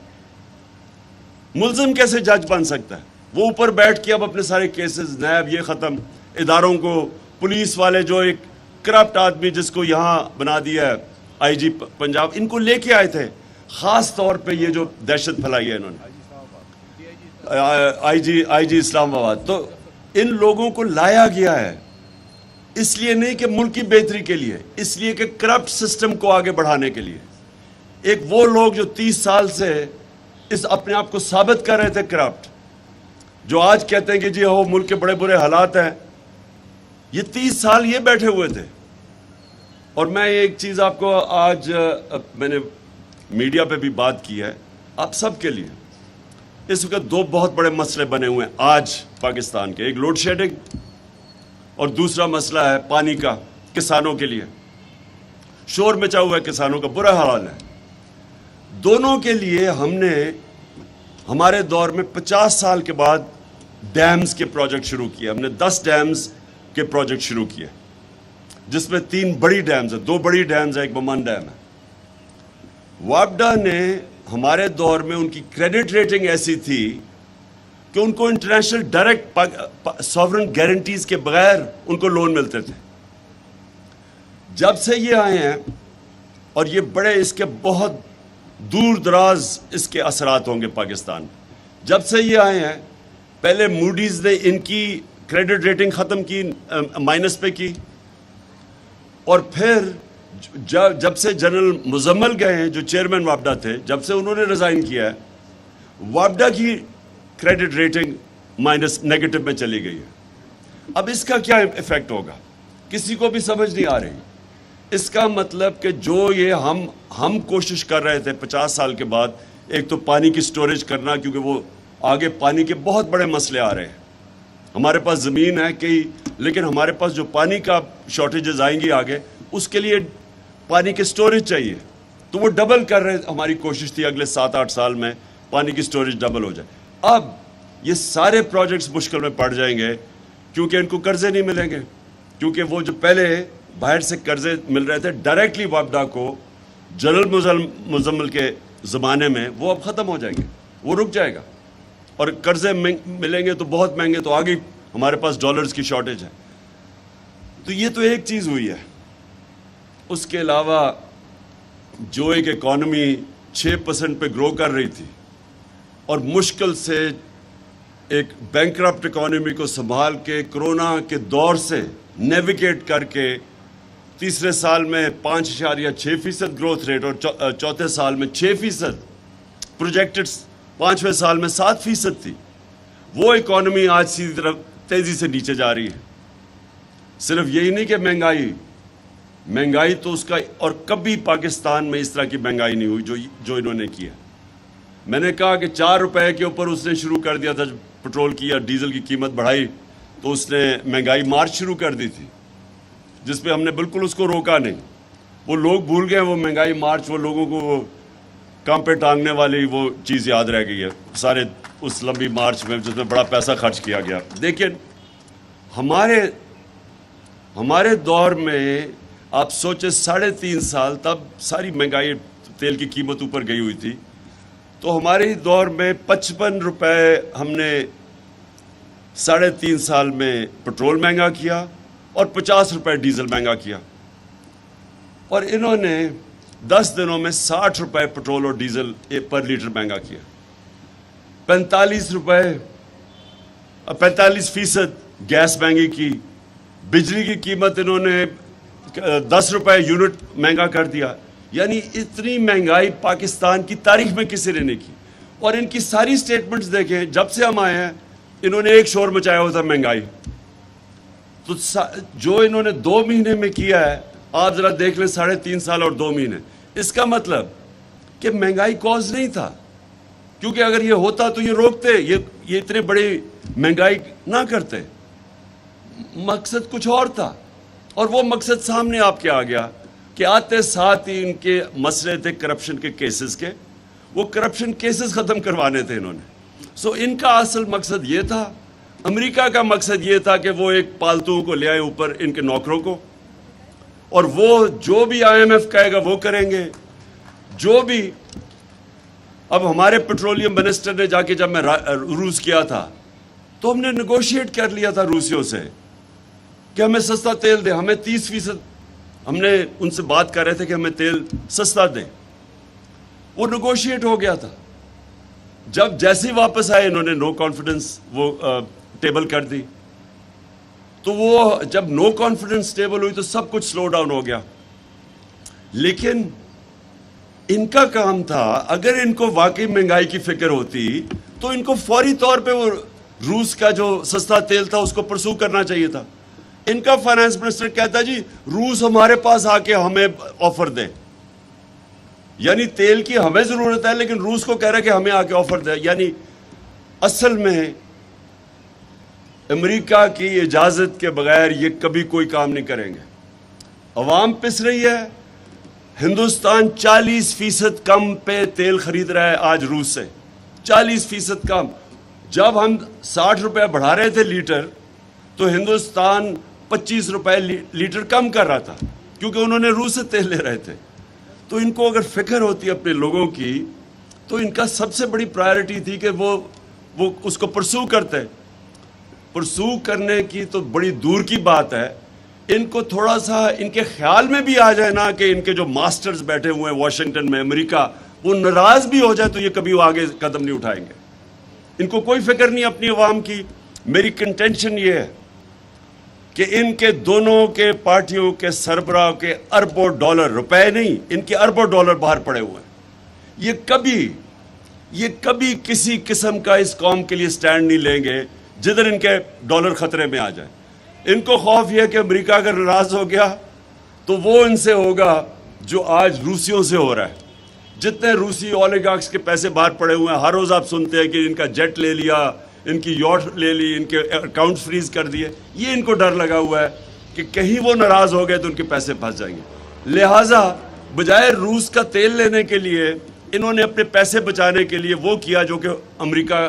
ملزم کیسے جج بن سکتا ہے؟ وہ اوپر بیٹھ کے اب اپنے سارے کیسز, نیب یہ ختم, اداروں کو, پولیس والے جو ایک کرپٹ آدمی جس کو یہاں بنا دیا ہے آئی جی پنجاب, ان کو لے کے آئے تھے خاص طور پہ یہ جو دہشت پھیلائی ہے انہوں نے, آئی جی اسلام آباد. تو ان لوگوں کو لایا گیا ہے اس لیے نہیں کہ ملک کی بہتری کے لیے, اس لیے کہ کرپٹ سسٹم کو آگے بڑھانے کے لیے. ایک وہ لوگ جو 30 سال سے اس اپنے آپ کو ثابت کر رہے تھے کرپٹ, جو آج کہتے ہیں کہ جی ہو ملک کے بڑے برے حالات ہیں, یہ 30 سال یہ بیٹھے ہوئے تھے. اور میں ایک چیز آپ کو آج میں نے میڈیا پہ بھی بات کی ہے آپ سب کے لیے. اس وقت 2 بہت بڑے مسئلے بنے ہوئے ہیں آج پاکستان کے, ایک لوڈ شیڈنگ اور دوسرا مسئلہ ہے پانی کا کسانوں کے لیے. شور مچا ہوا ہے کسانوں کا, برا حال ہے. دونوں کے لیے ہم نے ہمارے دور میں 50 سال کے بعد ڈیمز کے پروجیکٹ شروع کیے. ہم نے 10 ڈیمز کے پروجیکٹ شروع کیے جس میں 3 بڑی ڈیمز ہیں, 2 بڑی ڈیمز ہیں, ایک بمان ڈیم ہے. وابڈا نے ہمارے دور میں ان کی کریڈٹ ریٹنگ ایسی تھی کہ ان کو انٹرنیشنل ڈائریکٹ سوورن گارنٹیز کے بغیر ان کو لون ملتے تھے. جب سے یہ آئے ہیں, اور یہ بڑے اس کے بہت دور دراز اس کے اثرات ہوں گے پاکستان, جب سے یہ آئے ہیں پہلے موڈیز نے ان کی کریڈٹ ریٹنگ ختم کی, مائنس پہ کی, اور پھر جب سے جنرل مزمل گئے ہیں جو چیئرمین وابڈا تھے, جب سے انہوں نے ریزائن کیا ہے, وابڈا کی کریڈٹ ریٹنگ مائنس نیگیٹو میں چلی گئی ہے. اب اس کا کیا ایفیکٹ ہوگا کسی کو بھی سمجھ نہیں آ رہی. اس کا مطلب کہ جو یہ ہم کوشش کر رہے تھے 50 سال کے بعد, ایک تو پانی کی سٹوریج کرنا, کیونکہ وہ آگے پانی کے بہت بڑے مسئلے آ رہے ہیں. ہمارے پاس زمین ہے کئی, لیکن ہمارے پاس جو پانی کا شارٹیجز آئیں گی آگے, اس کے لیے پانی کی سٹوریج چاہیے. تو وہ ڈبل کر رہے, ہماری کوشش تھی اگلے 7-8 سال میں پانی کی سٹوریج ڈبل ہو جائے. اب یہ سارے پروجیکٹس مشکل میں پڑ جائیں گے کیونکہ ان کو قرضے نہیں ملیں گے, کیونکہ وہ جو پہلے باہر سے قرضے مل رہے تھے ڈائریکٹلی وابڈا کو جنرل مزمل کے زمانے میں, وہ اب ختم ہو جائیں گے, وہ رک جائے گا. اور قرضے ملیں گے تو بہت مہنگے, تو آگے ہمارے پاس ڈالرز کی شارٹیج ہے. تو یہ تو ایک چیز ہوئی ہے. اس کے علاوہ جو ایک اکانومی 6% پہ گرو کر رہی تھی اور مشکل سے ایک بینکرپٹ اکانومی کو سنبھال کے کرونا کے دور سے نیویگیٹ کر کے تیسرے سال میں 5.6% گروتھ ریٹ, اور چوتھے سال میں 6%, پروجیکٹڈ 5ویں سال میں 7% تھی, وہ اکانومی آج سیدھی طرف تیزی سے نیچے جا رہی ہے. صرف یہی نہیں کہ مہنگائی تو اس کا, اور کبھی پاکستان میں اس طرح کی مہنگائی نہیں ہوئی جو انہوں نے کی ہے. میں نے کہا کہ 4 روپے کے اوپر اس نے شروع کر دیا تھا, پٹرول کی یا ڈیزل کی قیمت بڑھائی تو اس نے مہنگائی مارچ شروع کر دی تھی, جس پہ ہم نے بالکل اس کو روکا نہیں. وہ لوگ بھول گئے وہ مہنگائی مارچ, وہ لوگوں کو وہ کام پہ ٹانگنے والی وہ چیز یاد رہ گئی ہے سارے اس لمبی مارچ میں جس میں بڑا پیسہ خرچ کیا گیا. لیکن ہمارے دور میں آپ سوچے 3.5 سال, تب ساری مہنگائی, تیل کی قیمت اوپر گئی ہوئی تھی, تو ہمارے دور میں 55 روپے ہم نے 3.5 سال میں پٹرول مہنگا کیا اور 50 روپے ڈیزل مہنگا کیا. اور انہوں نے 10 دنوں میں 60 روپے پٹرول اور ڈیزل پر لیٹر مہنگا کیا. 45% گیس مہنگی کی, بجلی کی قیمت انہوں نے 10 روپے یونٹ مہنگا کر دیا. یعنی اتنی مہنگائی پاکستان کی تاریخ میں کسی نے نہیں کی. اور ان کی ساری سٹیٹمنٹس دیکھیں, جب سے ہم آئے ہیں انہوں نے ایک شور مچایا ہوا تھا مہنگائی. تو جو انہوں نے 2 مہینے میں کیا ہے, آپ ذرا دیکھ لیں 3.5 سال اور 2 مہینے. اس کا مطلب کہ مہنگائی کوز نہیں تھا, کیونکہ اگر یہ ہوتا تو یہ روکتے, یہ اتنے بڑی مہنگائی نہ کرتے. مقصد کچھ اور تھا, اور وہ مقصد سامنے آپ کے آ گیا کہ آتے ساتھ ہی ان کے مسئلے تھے کرپشن کے کیسز کے, وہ کرپشن کیسز ختم کروانے تھے انہوں نے. ان کا اصل مقصد یہ تھا. امریکہ کا مقصد یہ تھا کہ وہ ایک پالتو کو لے آئے اوپر ان کے نوکروں کو, اور وہ جو بھی IMF کہے گا وہ کریں گے. جو بھی اب ہمارے پیٹرولیم منسٹر نے جا کے, جب میں روس کیا تھا تو ہم نے نیگوشیٹ کر لیا تھا روسیوں سے کہ ہمیں سستا تیل دے, ہمیں 30%, ہم نے ان سے بات کر رہے تھے کہ ہمیں تیل سستا دیں. وہ نیگوشیٹ ہو گیا تھا. جب جیسے ہی واپس آئے انہوں نے نو کانفیڈنس وہ ٹیبل کر دی. تو وہ جب نو کانفیڈنس ٹیبل ہوئی تو سب کچھ سلو ڈاؤن ہو گیا. لیکن ان کا کام تھا, اگر ان کو واقعی مہنگائی کی فکر ہوتی تو ان کو فوری طور پہ وہ روس کا جو سستا تیل تھا اس کو پرسو کرنا چاہیے تھا. ان کا فائنانس منسٹر کہتا جی روس ہمارے پاس آ کے ہمیں آفر دے, یعنی تیل کی ہمیں ضرورت ہے لیکن روس کو کہہ رہا ہے کہ ہمیں آ کے آفر دے. یعنی اصل میں امریکہ کی اجازت کے بغیر یہ کبھی کوئی کام نہیں کریں گے. عوام پس رہی ہے, ہندوستان 40% کم پہ تیل خرید رہا ہے آج روس سے، 40% کم. جب ہم 60 روپے بڑھا رہے تھے لیٹر تو ہندوستان 25 روپے لیٹر کم کر رہا تھا، کیونکہ انہوں نے روس سے تیل لے رہے تھے. تو ان کو اگر فکر ہوتی اپنے لوگوں کی تو ان کا سب سے بڑی پرائرٹی تھی کہ وہ اس کو پرسو کرتے. پرسو کرنے کی تو بڑی دور کی بات ہے. ان کو تھوڑا سا ان کے خیال میں بھی آ جائے نا کہ ان کے جو ماسٹرز بیٹھے ہوئے ہیں واشنگٹن میں، امریکہ، وہ ناراض بھی ہو جائے تو یہ کبھی وہ آگے قدم نہیں اٹھائیں گے. ان کو کوئی فکر نہیں اپنی عوام کی. میری کنٹینشن یہ ہے کہ ان کے دونوں کے پارٹیوں کے سربراہ کے اربوں ڈالر، روپے نہیں، ان کے اربوں ڈالر باہر پڑے ہوئے ہیں. یہ کبھی کسی قسم کا اس قوم کے لیے سٹینڈ نہیں لیں گے جدھر ان کے ڈالر خطرے میں آ جائے. ان کو خوف یہ ہے کہ امریکہ اگر ناراض ہو گیا تو وہ ان سے ہوگا جو آج روسیوں سے ہو رہا ہے. جتنے روسی اولیگارکس کے پیسے باہر پڑے ہوئے ہیں، ہر روز آپ سنتے ہیں کہ ان کا جیٹ لے لیا، ان کی یاٹ لے لی، ان کے اکاؤنٹ فریز کر دیے. یہ ان کو ڈر لگا ہوا ہے کہ کہیں وہ ناراض ہو گئے تو ان کے پیسے پھنس جائیں گے. لہٰذا بجائے روس کا تیل لینے کے لیے انہوں نے اپنے پیسے بچانے کے لیے وہ کیا جو کہ امریکہ،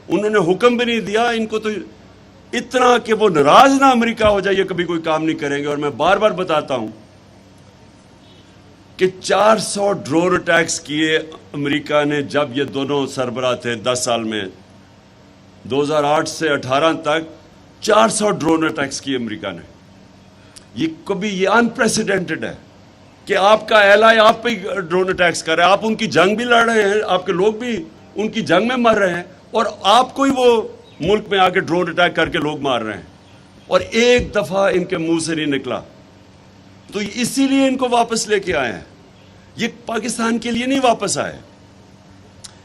انہوں نے حکم بھی نہیں دیا. ان کو تو اتنا کہ وہ ناراض نہ امریکہ ہو جائے، یہ کبھی کوئی کام نہیں کریں گے. اور میں بار بار بتاتا ہوں کہ 400 ڈرون اٹیکس کیے امریکہ نے جب یہ دونوں سربراہ تھے 10 سال میں، 2008 سے 18 تک 400 ڈرون اٹیکس کیے امریکہ نے. یہ انپریسیڈنٹڈ ہے کہ آپ کا ایلائی آپ پہ ڈرون اٹیکس کر رہا ہے. آپ ان کی جنگ بھی لڑ رہے ہیں، آپ کے لوگ بھی ان کی جنگ میں مر رہے ہیں، اور آپ کو ہی وہ ملک میں آ کے ڈرون اٹیک کر کے لوگ مار رہے ہیں، اور ایک دفعہ ان کے منہ سے نہیں نکلا. تو اسی لیے ان کو واپس لے کے آئے ہیں. یہ پاکستان کے لیے نہیں واپس آئے،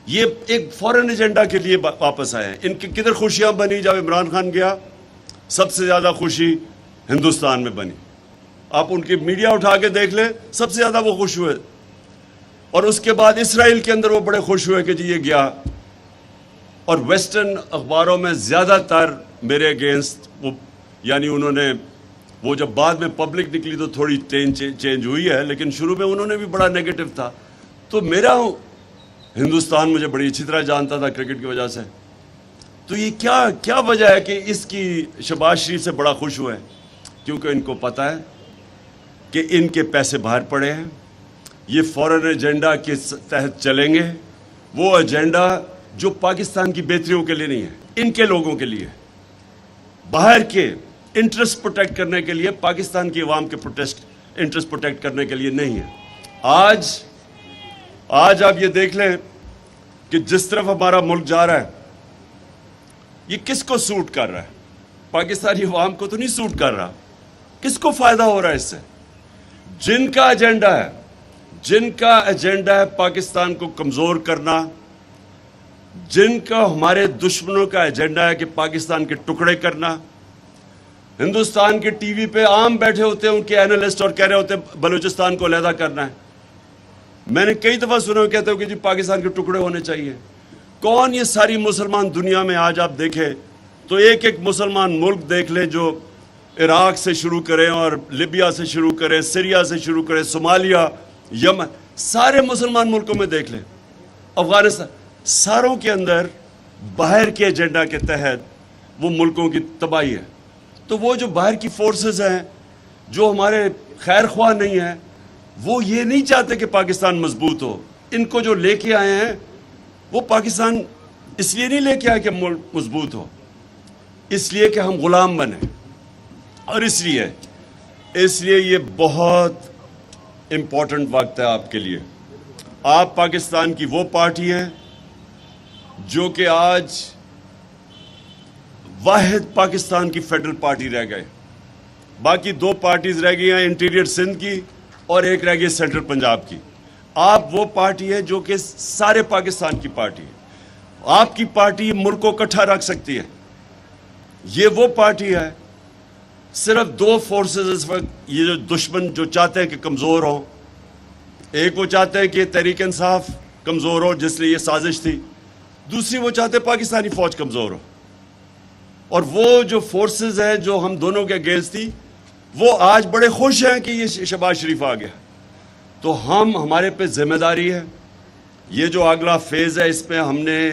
یہ ایک فورن ایجنڈا کے لیے واپس آئے ہیں. ان کی کدھر خوشیاں بنی جب عمران خان گیا؟ سب سے زیادہ خوشی ہندوستان میں بنی. آپ ان کی میڈیا اٹھا کے دیکھ لیں، سب سے زیادہ وہ خوش ہوئے. اور اس کے بعد اسرائیل کے اندر وہ بڑے خوش ہوئے کہ جی یہ گیا. اور ویسٹرن اخباروں میں زیادہ تر میرے اگینسٹ یعنی انہوں نے وہ جب بعد میں پبلک نکلی تو تھوڑی چینج ہوئی ہے، لیکن شروع میں انہوں نے بھی بڑا نیگیٹو تھا. تو میرا ہندوستان مجھے بڑی اچھی طرح جانتا تھا کرکٹ کی وجہ سے. تو یہ کیا وجہ ہے کہ اس کی شہباز شریف سے بڑا خوش ہوئے؟ کیونکہ ان کو پتہ ہے کہ ان کے پیسے باہر پڑے ہیں، یہ فورن ایجنڈا کے تحت چلیں گے. وہ ایجنڈا جو پاکستان کی بہتریوں کے لیے نہیں ہے، ان کے لوگوں کے لیے، باہر کے انٹرسٹ پروٹیکٹ کرنے کے لیے، پاکستان کی عوام کے انٹرسٹ پروٹیکٹ کرنے کے لیے نہیں ہے. آج آپ یہ دیکھ لیں کہ جس طرف ہمارا ملک جا رہا ہے یہ کس کو سوٹ کر رہا ہے؟ پاکستانی عوام کو تو نہیں سوٹ کر رہا. کس کو فائدہ ہو رہا ہے اس سے؟ جن کا ایجنڈا ہے پاکستان کو کمزور کرنا، جن کا ہمارے دشمنوں کا ایجنڈا ہے کہ پاکستان کے ٹکڑے کرنا. ہندوستان کے ٹی وی پہ عام بیٹھے ہوتے ہیں ان کے اینالسٹ اور کہہ رہے ہوتے ہیں بلوچستان کو علیحدہ کرنا ہے. میں نے کئی دفعہ سنا کہتے ہو کہ جی پاکستان کے ٹکڑے ہونے چاہیے. کون یہ ساری مسلمان دنیا میں آج آپ دیکھیں تو ایک مسلمان ملک دیکھ لیں جو عراق سے شروع کریں اور لیبیا سے شروع کریں، سیریا سے شروع کریں، صومالیہ، یمن، سارے مسلمان ملکوں میں دیکھ لیں، افغانستان، ساروں کے اندر باہر کے ایجنڈا کے تحت وہ ملکوں کی تباہی ہے. تو وہ جو باہر کی فورسز ہیں جو ہمارے خیر خواہ نہیں ہیں، وہ یہ نہیں چاہتے کہ پاکستان مضبوط ہو. ان کو جو لے کے آئے ہیں وہ پاکستان اس لیے نہیں لے کے آئے کہ ملک مضبوط ہو، اس لیے کہ ہم غلام بنے. اور اس لیے یہ بہت امپورٹنٹ وقت ہے آپ کے لیے. آپ پاکستان کی وہ پارٹی ہیں جو کہ آج واحد پاکستان کی فیڈرل پارٹی رہ گئے. باقی 2 پارٹیز رہ گئی ہیں، انٹیریئر سندھ کی اور ایک رہ گئی سینٹرل پنجاب کی. آپ وہ پارٹی ہے جو کہ سارے پاکستان کی پارٹی ہے. آپ کی پارٹی ملک کو اکٹھا رکھ سکتی ہے. یہ وہ پارٹی ہے. صرف 2 فورسز اس وقت یہ جو دشمن جو چاہتے ہیں کہ کمزور ہوں، ایک وہ چاہتے ہیں کہ تحریک انصاف کمزور ہو جس لیے یہ سازش تھی، دوسری وہ چاہتے ہیں پاکستانی فوج کمزور ہو. اور وہ جو فورسز ہیں جو ہم دونوں کے اگینسٹ تھی وہ آج بڑے خوش ہیں کہ یہ شہباز شریف آ گیا. تو ہمارے پہ ذمہ داری ہے. یہ جو اگلا فیز ہے اس میں ہم نے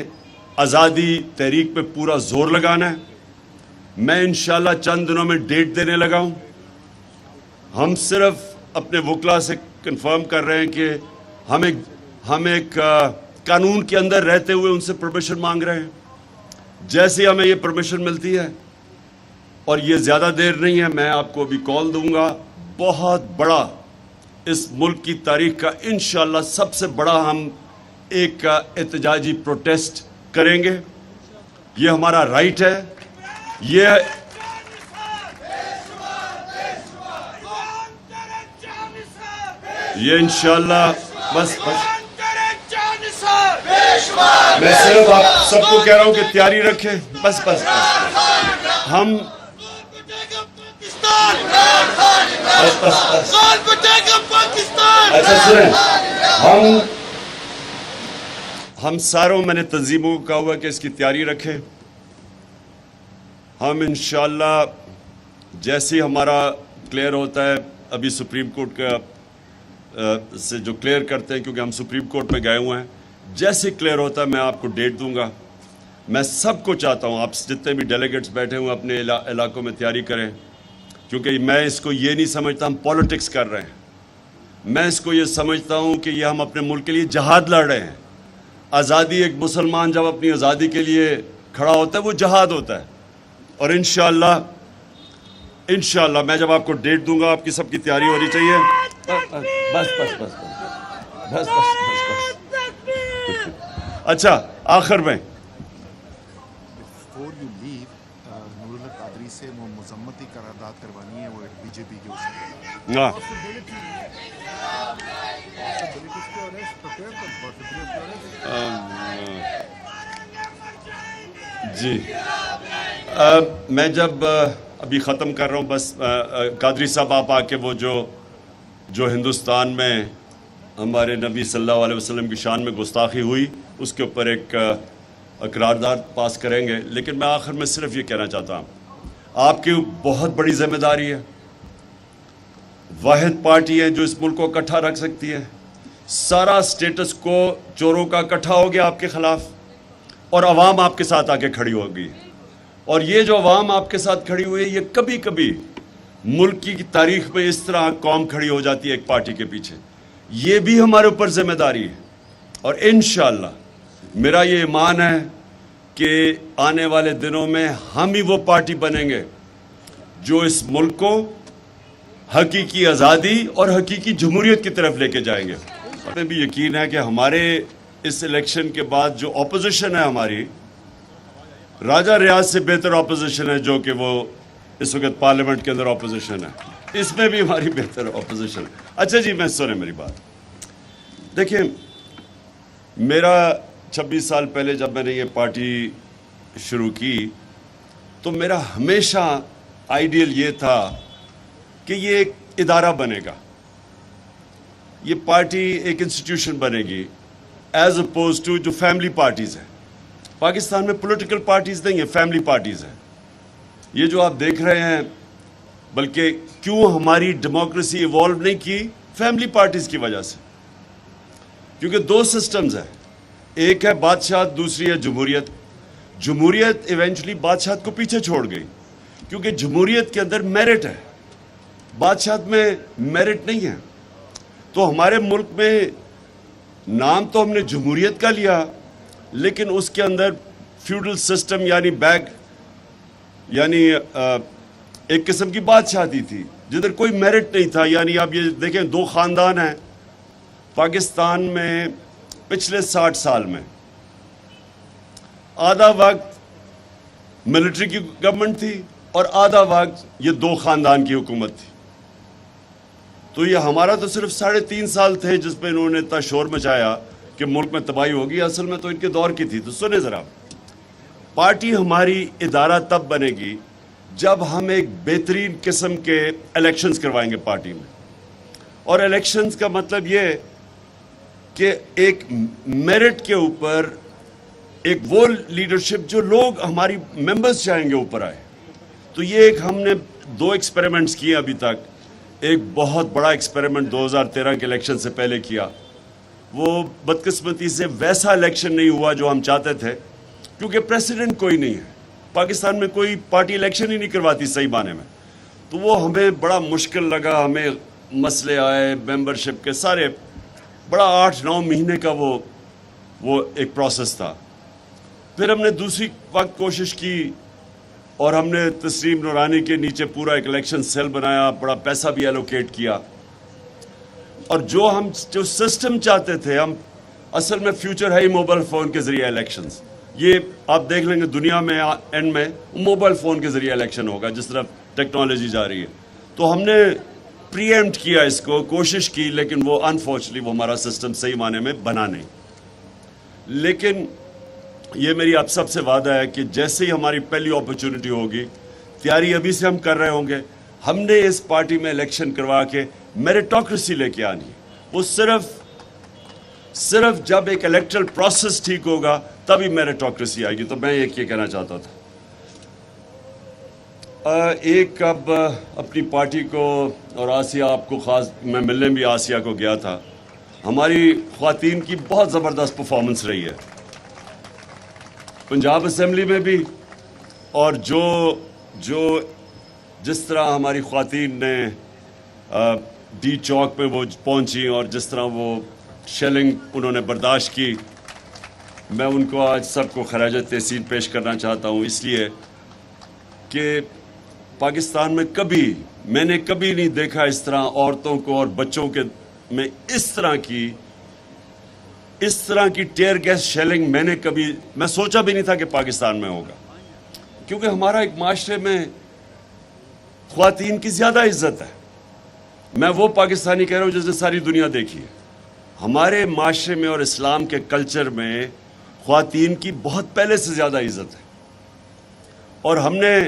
آزادی تحریک پہ پورا زور لگانا ہے. میں انشاءاللہ چند دنوں میں ڈیٹ دینے لگا ہوں. ہم صرف اپنے وکلا سے کنفرم کر رہے ہیں کہ ہم ایک قانون کے اندر رہتے ہوئے ان سے پرمیشن مانگ رہے ہیں. جیسے ہمیں یہ پرمیشن ملتی ہے اور یہ زیادہ دیر نہیں ہے, میں آپ کو ابھی کال دوں گا. بہت بڑا اس ملک کی تاریخ کا انشاءاللہ سب سے بڑا ہم ایک احتجاجی پروٹیسٹ کریں گے. یہ ہمارا رائٹ ہے. یہ انشاءاللہ بس میں صرف آپ سب کو کہہ رہا ہوں کہ تیاری رکھیں. بس ہم اچھا سنیں, ہم ساروں میں نے تنظیموں کو کہا ہوا کہ اس کی تیاری رکھیں. ہم انشاءاللہ جیسے ہمارا کلیئر ہوتا ہے, ابھی سپریم کورٹ کا سے جو کلیئر کرتے ہیں کیونکہ ہم سپریم کورٹ میں گئے ہوئے ہیں, جیسے کلیئر ہوتا ہے میں آپ کو ڈیٹ دوں گا. میں سب کو چاہتا ہوں آپ جتنے بھی ڈیلیگیٹس بیٹھے ہوئے اپنے علاقوں میں تیاری کریں, کیونکہ میں اس کو یہ نہیں سمجھتا ہم پالیٹکس کر رہے ہیں. میں اس کو یہ سمجھتا ہوں کہ یہ ہم اپنے ملک کے لیے جہاد لڑ رہے ہیں. آزادی, ایک مسلمان جب اپنی آزادی کے لیے کھڑا ہوتا ہے وہ جہاد ہوتا ہے. اور انشاءاللہ میں جب آپ کو ڈیٹ دوں گا آپ کی سب کی تیاری ہونی چاہیے. بس اچھا آخر میں Before you leave, Noorullah Qadri سے وہ مذمتی قرارداد کروانی ہے, وہ بی جے پی کے اس میں. ہاں جی, میں جب ابھی ختم کر رہا ہوں بس قادری صاحب آپ آ کے وہ جو ہندوستان میں ہمارے نبی صلی اللہ علیہ وسلم کی شان میں گستاخی ہوئی اس کے اوپر ایک قرارداد پاس کریں گے. لیکن میں آخر میں صرف یہ کہنا چاہتا ہوں آپ کی بہت بڑی ذمہ داری ہے. واحد پارٹی ہے جو اس ملک کو اکٹھا رکھ سکتی ہے. سارا سٹیٹس کو چوروں کا اکٹھا ہو گیا آپ کے خلاف اور عوام آپ کے ساتھ آ کے کھڑی ہو گئی. اور یہ جو عوام آپ کے ساتھ کھڑی ہوئی ہے یہ کبھی کبھی ملک کی تاریخ میں اس طرح قوم کھڑی ہو جاتی ہے ایک پارٹی کے پیچھے. یہ بھی ہمارے اوپر ذمہ داری ہے. اور انشاءاللہ میرا یہ ایمان ہے کہ آنے والے دنوں میں ہم ہی وہ پارٹی بنیں گے جو اس ملک کو حقیقی آزادی اور حقیقی جمہوریت کی طرف لے کے جائیں گے. ہمیں بھی یقین ہے کہ ہمارے اس الیکشن کے بعد جو اپوزیشن ہے ہماری, راجہ ریاض سے بہتر اپوزیشن ہے جو کہ وہ اس وقت پارلیمنٹ کے اندر اپوزیشن ہے, اس میں بھی ہماری بہتر اپوزیشن ہے. اچھا جی میں سنیں میری بات. دیکھیں میرا 26 سال پہلے جب میں نے یہ پارٹی شروع کی تو میرا ہمیشہ آئیڈیل یہ تھا کہ یہ ایک ادارہ بنے گا, یہ پارٹی ایک انسٹیٹیوشن بنے گی ایز اپوز ٹو جو فیملی پارٹیز ہیں. پاکستان میں پولیٹیکل پارٹیز نہیں ہیں, فیملی پارٹیز ہیں. یہ جو آپ دیکھ رہے ہیں, بلکہ کیوں ہماری ڈیموکریسی ایوالو نہیں کی, فیملی پارٹیز کی وجہ سے. کیونکہ دو سسٹمز ہیں, ایک ہے بادشاہت, دوسری ہے جمہوریت. جمہوریت ایونچولی بادشاہت کو پیچھے چھوڑ گئی کیونکہ جمہوریت کے اندر میرٹ ہے, بادشاہت میں میرٹ نہیں ہے. تو ہمارے ملک میں نام تو ہم نے جمہوریت کا لیا لیکن اس کے اندر فیوڈل سسٹم یعنی ایک قسم کی بادشاہتی تھی جدھر کوئی میرٹ نہیں تھا. یعنی آپ یہ دیکھیں دو خاندان ہیں پاکستان میں پچھلے 60 سال میں, آدھا وقت ملٹری کی گورنمنٹ تھی اور آدھا وقت یہ دو خاندان کی حکومت تھی. تو یہ ہمارا تو صرف 3.5 سال تھے جس پہ انہوں نے اتنا شور مچایا کہ ملک میں تباہی ہوگی. اصل میں تو ان کے دور کی تھی. تو سنیں ذرا, پارٹی ہماری ادارہ تب بنے گی جب ہم ایک بہترین قسم کے الیکشنز کروائیں گے پارٹی میں. اور الیکشنز کا مطلب یہ کہ ایک میرٹ کے اوپر ایک وہ لیڈرشپ جو لوگ ہماری ممبرز چاہیں گے اوپر آئے. تو یہ ایک ہم نے 2 ایکسپیریمنٹس کیے ابھی تک. ایک بہت بڑا ایکسپیریمنٹ 2013 کے الیکشن سے پہلے کیا. وہ بدقسمتی سے ویسا الیکشن نہیں ہوا جو ہم چاہتے تھے, کیونکہ پریسیڈنٹ کوئی نہیں ہے. پاکستان میں کوئی پارٹی الیکشن ہی نہیں کرواتی صحیح معنی میں. تو وہ ہمیں بڑا مشکل لگا, ہمیں مسئلے آئے ممبرشپ کے سارے, بڑا 8-9 مہینے کا وہ ایک پروسیس تھا. پھر ہم نے دوسری وقت کوشش کی اور ہم نے تسلیم نورانی کے نیچے پورا ایک الیکشن سیل بنایا, بڑا پیسہ بھی ایلوکیٹ کیا. اور جو سسٹم چاہتے تھے, ہم اصل میں فیوچر ہے ہی موبائل فون کے ذریعے الیکشنز. یہ آپ دیکھ لیں گے دنیا میں اینڈ میں موبائل فون کے ذریعے الیکشن ہوگا جس طرح ٹیکنالوجی جا رہی ہے. تو ہم نے پری ایمپٹ کیا اس کو, کوشش کی, لیکن وہ انفارچونیٹلی وہ ہمارا سسٹم صحیح معنی میں بنا نہیں. لیکن یہ میری آپ سب سے وعدہ ہے کہ جیسے ہی ہماری پہلی اپرچونٹی ہوگی, تیاری ابھی سے ہم کر رہے ہوں گے, ہم نے اس پارٹی میں الیکشن کروا کے میریٹوکریسی لے کے آنی ہے. وہ صرف جب ایک الیکٹرل پروسیس ٹھیک ہوگا تبھی میریٹوکریسی آئے گی. تو میں یہ کہنا چاہتا تھا. ایک اب اپنی پارٹی کو اور آسیہ, آپ کو خاص میں ملنے بھی آسیہ کو گیا تھا, ہماری خواتین کی بہت زبردست پرفارمنس رہی ہے پنجاب اسمبلی میں بھی. اور جس طرح ہماری خواتین نے ڈی چوک پہ وہ پہنچی اور جس طرح وہ شیلنگ انہوں نے برداشت کی, میں ان کو آج سب کو خراج تحسین پیش کرنا چاہتا ہوں, اس لیے کہ پاکستان میں میں نے کبھی نہیں دیکھا اس طرح عورتوں کو اور بچوں کے میں اس طرح کی ٹیئر گیس شیلنگ میں سوچا بھی نہیں تھا کہ پاکستان میں ہوگا. کیونکہ ہمارا ایک معاشرے میں خواتین کی زیادہ عزت ہے. میں وہ پاکستانی کہہ رہا ہوں جس نے ساری دنیا دیکھی ہے. ہمارے معاشرے میں اور اسلام کے کلچر میں خواتین کی بہت پہلے سے زیادہ عزت ہے. اور ہم نے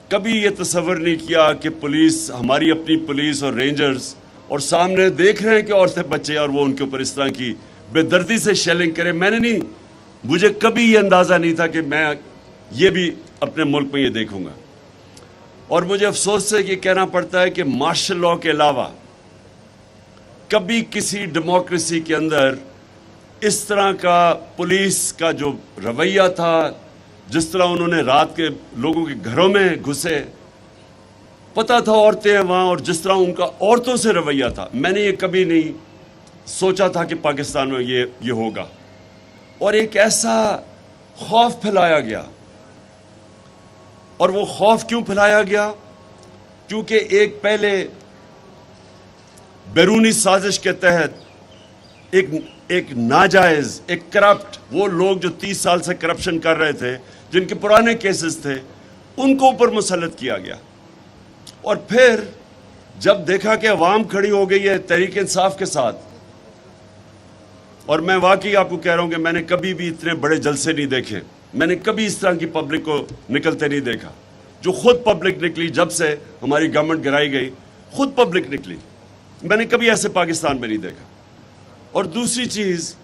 کبھی یہ تصور نہیں کیا کہ پولیس, ہماری اپنی پولیس اور رینجرز, اور سامنے دیکھ رہے ہیں کہ عورتیں بچے اور وہ ان کے اوپر اس طرح کی بے دردی سے شیلنگ کریں. مجھے کبھی یہ اندازہ نہیں تھا کہ میں یہ بھی اپنے ملک میں یہ دیکھوں گا. اور مجھے افسوس سے یہ کہنا پڑتا ہے کہ مارشل لاء کے علاوہ کبھی کسی ڈیموکریسی کے اندر اس طرح کا پولیس کا جو رویہ تھا, جس طرح انہوں نے رات کے لوگوں کے گھروں میں گھسے, پتہ تھا عورتیں ہیں وہاں, اور جس طرح ان کا عورتوں سے رویہ تھا, میں نے یہ کبھی نہیں سوچا تھا کہ پاکستان میں یہ ہوگا. اور ایک ایسا خوف پھیلایا گیا. اور وہ خوف کیوں پھیلایا گیا؟ کیونکہ ایک پہلے بیرونی سازش کے تحت ایک ناجائز, ایک کرپٹ, وہ لوگ جو 30 سال سے کرپشن کر رہے تھے, جن کے پرانے کیسز تھے, ان کو اوپر مسلط کیا گیا. اور پھر جب دیکھا کہ عوام کھڑی ہو گئی ہے تحریک انصاف کے ساتھ, اور میں واقعی آپ کو کہہ رہا ہوں کہ میں نے کبھی بھی اتنے بڑے جلسے نہیں دیکھے, میں نے کبھی اس طرح کی پبلک کو نکلتے نہیں دیکھا. جو خود پبلک نکلی جب سے ہماری گورنمنٹ گرائی گئی, خود پبلک نکلی, میں نے کبھی ایسے پاکستان میں نہیں دیکھا. اور دوسری چیز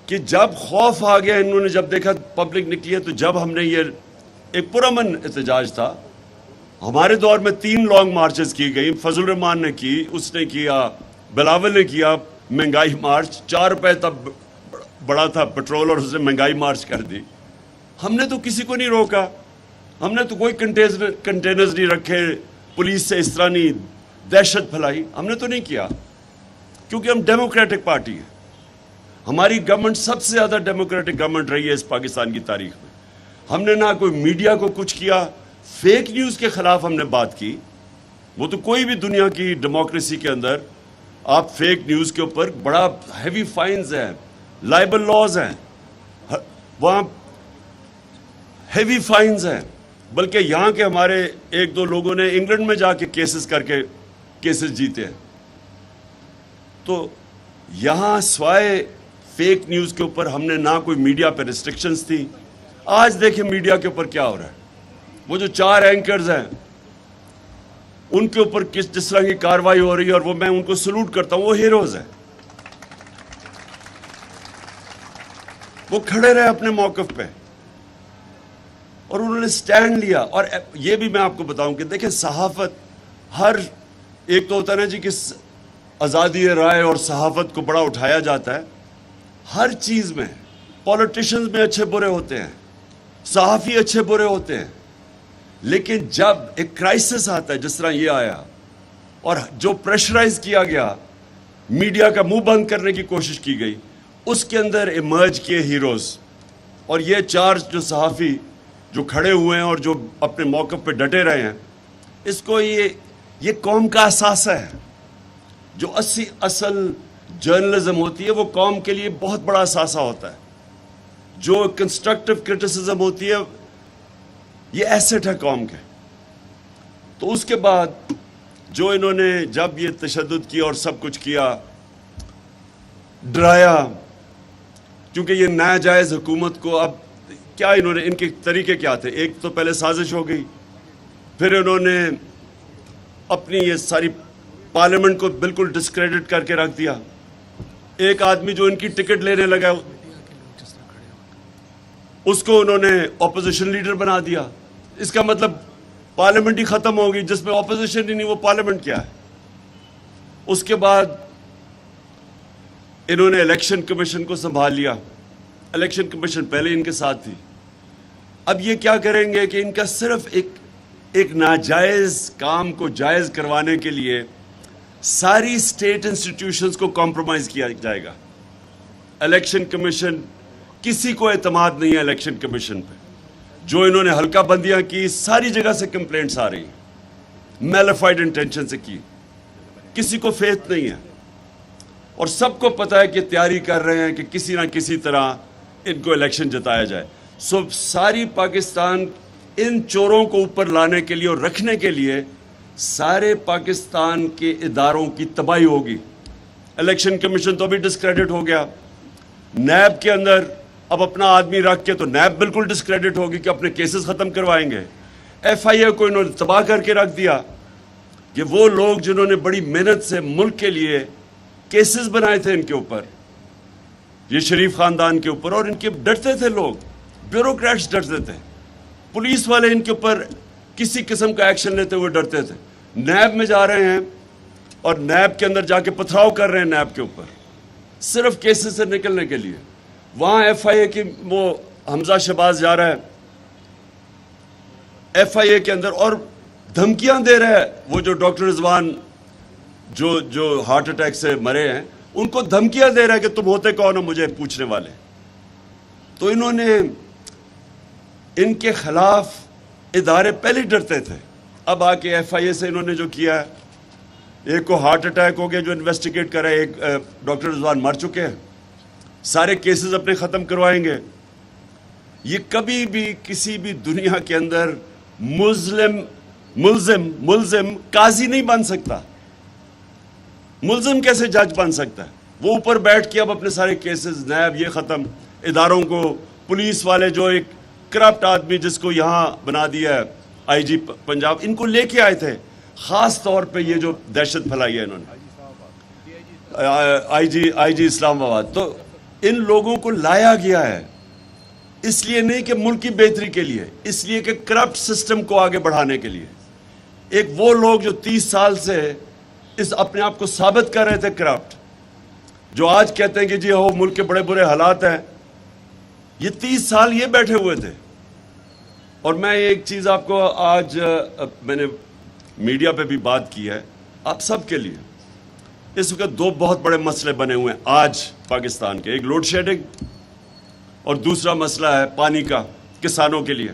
کہ جب خوف آ گیا, انہوں نے جب دیکھا پبلک نکلی ہے, تو جب ہم نے یہ ایک پرامن احتجاج تھا, ہمارے دور میں 3 لانگ مارچز کی گئی. فضل الرحمان نے کی, اس نے کیا, بلاول نے کیا مہنگائی مارچ, 4 روپے تب بڑا تھا پیٹرول, اور اس نے مہنگائی مارچ کر دی. ہم نے تو کسی کو نہیں روکا, ہم نے تو کوئی کنٹینرز نہیں رکھے, پولیس سے اس طرح نہیں دہشت پھیلائی, ہم نے تو نہیں کیا, کیونکہ ہم ڈیموکریٹک پارٹی ہیں. ہماری گورنمنٹ سب سے زیادہ ڈیموکریٹک گورنمنٹ رہی ہے اس پاکستان کی تاریخ میں. ہم نے نہ کوئی میڈیا کو کچھ کیا, فیک نیوز کے خلاف ہم نے بات کی. وہ تو کوئی بھی دنیا کی ڈیموکریسی کے اندر آپ فیک نیوز کے اوپر بڑا ہیوی فائنز ہیں, لائبل لاز ہیں, وہاں ہیوی فائنز ہیں. بلکہ یہاں کے ہمارے 1-2 لوگوں نے انگلینڈ میں جا کے کیسز جیتے ہیں. تو یہاں سوائے فیک نیوز کے اوپر ہم نے نہ کوئی میڈیا پہ ریسٹرکشنز تھی. آج دیکھیں میڈیا کے اوپر کیا ہو رہا ہے. وہ جو 4 اینکرز ہیں ان کے اوپر جس طرح کی کاروائی ہو رہی ہے, اور وہ میں ان کو سلوٹ کرتا ہوں, وہ ہیروز ہیں. وہ کھڑے رہے اپنے موقف پہ اور انہوں نے سٹینڈ لیا. اور یہ بھی میں آپ کو بتاؤں کہ دیکھیں, صحافت ہر ایک تو ہوتا ہے نا جی کہ آزادی رائے اور صحافت کو بڑا اٹھایا جاتا ہے، ہر چیز میں پولیٹیشنز میں اچھے برے ہوتے ہیں، صحافی اچھے برے ہوتے ہیں، لیکن جب ایک کرائسس آتا ہے جس طرح یہ آیا اور جو پریشرائز کیا گیا، میڈیا کا منہ بند کرنے کی کوشش کی گئی، اس کے اندر ایمرج کیے ہیروز. اور یہ چار جو صحافی جو کھڑے ہوئے ہیں اور جو اپنے موقف پہ ڈٹے رہے ہیں، اس کو یہ قوم کا اثاثہ ہے. جو اصل جرنلزم ہوتی ہے وہ قوم کے لیے بہت بڑا اثاثہ ہوتا ہے. جو کنسٹرکٹیو کرٹیسزم ہوتی ہے یہ ایسٹ ہے قوم کے. تو اس کے بعد جو انہوں نے جب یہ تشدد کیا اور سب کچھ کیا، ڈرایا، کیونکہ یہ ناجائز حکومت کو اب کیا انہوں نے، ان کے طریقے کیا تھے؟ ایک تو پہلے سازش ہو گئی، پھر انہوں نے اپنی یہ ساری پارلیمنٹ کو بالکل ڈسکریڈٹ کر کے رکھ دیا. ایک آدمی جو ان کی ٹکٹ لینے لگا اس کو انہوں نے اپوزیشن لیڈر بنا دیا. اس کا مطلب پارلیمنٹ ہی ختم ہوگی، جس میں اپوزیشن ہی نہیں، وہ پارلیمنٹ کیا ہے؟ اس کے بعد انہوں نے الیکشن کمیشن کو سنبھال لیا. الیکشن کمیشن پہلے ان کے ساتھ تھی. اب یہ کیا کریں گے کہ ان کا صرف ایک ناجائز کام کو جائز کروانے کے لیے ساری اسٹیٹ انسٹیٹیوشنز کو کمپرومائز کیا جائے گا. الیکشن کمیشن، کسی کو اعتماد نہیں ہے الیکشن کمیشن پہ. جو انہوں نے حلقہ بندیاں کی، ساری جگہ سے کمپلینٹس آ رہی ہیں، میلیفائڈ انٹینشن سے کی، کسی کو فیتھ نہیں ہے. اور سب کو پتہ ہے کہ تیاری کر رہے ہیں کہ کسی نہ کسی طرح ان کو الیکشن جتایا جائے. ساری پاکستان ان چوروں کو اوپر لانے کے لیے اور رکھنے کے لیے سارے پاکستان کے اداروں کی تباہی ہوگی. الیکشن کمیشن تو ابھی ڈسکریڈٹ ہو گیا. نیب کے اندر اب اپنا آدمی رکھ کے تو نیب بالکل ڈسکریڈٹ ہوگی کہ اپنے کیسز ختم کروائیں گے. ایف آئی اے کو انہوں نے تباہ کر کے رکھ دیا کہ وہ لوگ جنہوں نے بڑی محنت سے ملک کے لیے کیسز بنائے تھے ان کے اوپر، یہ شریف خاندان کے اوپر، اور ان کے ڈرتے تھے لوگ، بیوروکریٹس ڈرتے تھے، پولیس والے ان کے اوپر کسی قسم کا ایکشن لیتے ہوئے ڈرتے تھے. نیب میں جا رہے ہیں اور نیب کے اندر جا کے پتھراؤ کر رہے ہیں نیب کے اوپر صرف کیسز سے نکلنے کے لیے. وہاں ایف آئی اے کی وہ حمزہ شہباز جا رہا ہے ایف آئی اے کے اندر اور دھمکیاں دے رہا ہے. وہ جو ڈاکٹر رضوان جو ہارٹ اٹیک سے مرے ہیں، ان کو دھمکیاں دے رہا ہے کہ تم ہوتے کون ہو مجھے پوچھنے والے. تو انہوں نے ان کے خلاف ادارے پہلے ڈرتے تھے. اب آ کے ایف آئی اے سے انہوں نے جو کیا ہے، ایک کو ہارٹ اٹیک ہو گیا جو انویسٹیگیٹ کر رہے ہیں، ایک ڈاکٹر رضوان مر چکے ہیں، سارے کیسز اپنے ختم کروائیں گے. یہ کبھی بھی کسی بھی دنیا کے اندر ملزم قاضی نہیں بن سکتا. ملزم کیسے جج بن سکتا ہے؟ وہ اوپر بیٹھ کے اب اپنے سارے کیسز، نیب یہ ختم، اداروں کو، پولیس والے جو ایک کرپٹ آدمی جس کو یہاں بنا دیا ہے آئی جی پنجاب، ان کو لے کے آئے تھے خاص طور پہ یہ جو دہشت پھیلائی ہے انہوں نے، آئی جی اسلام آباد. تو ان لوگوں کو لایا گیا ہے اس لیے نہیں کہ ملک کی بہتری کے لیے، اس لیے کہ کرپٹ سسٹم کو آگے بڑھانے کے لیے. ایک وہ لوگ جو 30 سال سے اپنے آپ کو ثابت کر رہے تھے کرپٹ، جو آج کہتے ہیں کہ جی ہو ملک کے بڑے برے حالات ہیں، یہ 30 سال یہ بیٹھے ہوئے تھے. اور میں ایک چیز آپ کو آج میں نے میڈیا پہ بھی بات کی ہے آپ سب کے لیے. اس وقت دو بہت بڑے مسئلے بنے ہوئے ہیں آج پاکستان کے، ایک لوڈ شیڈنگ اور دوسرا مسئلہ ہے پانی کا. کسانوں کے لیے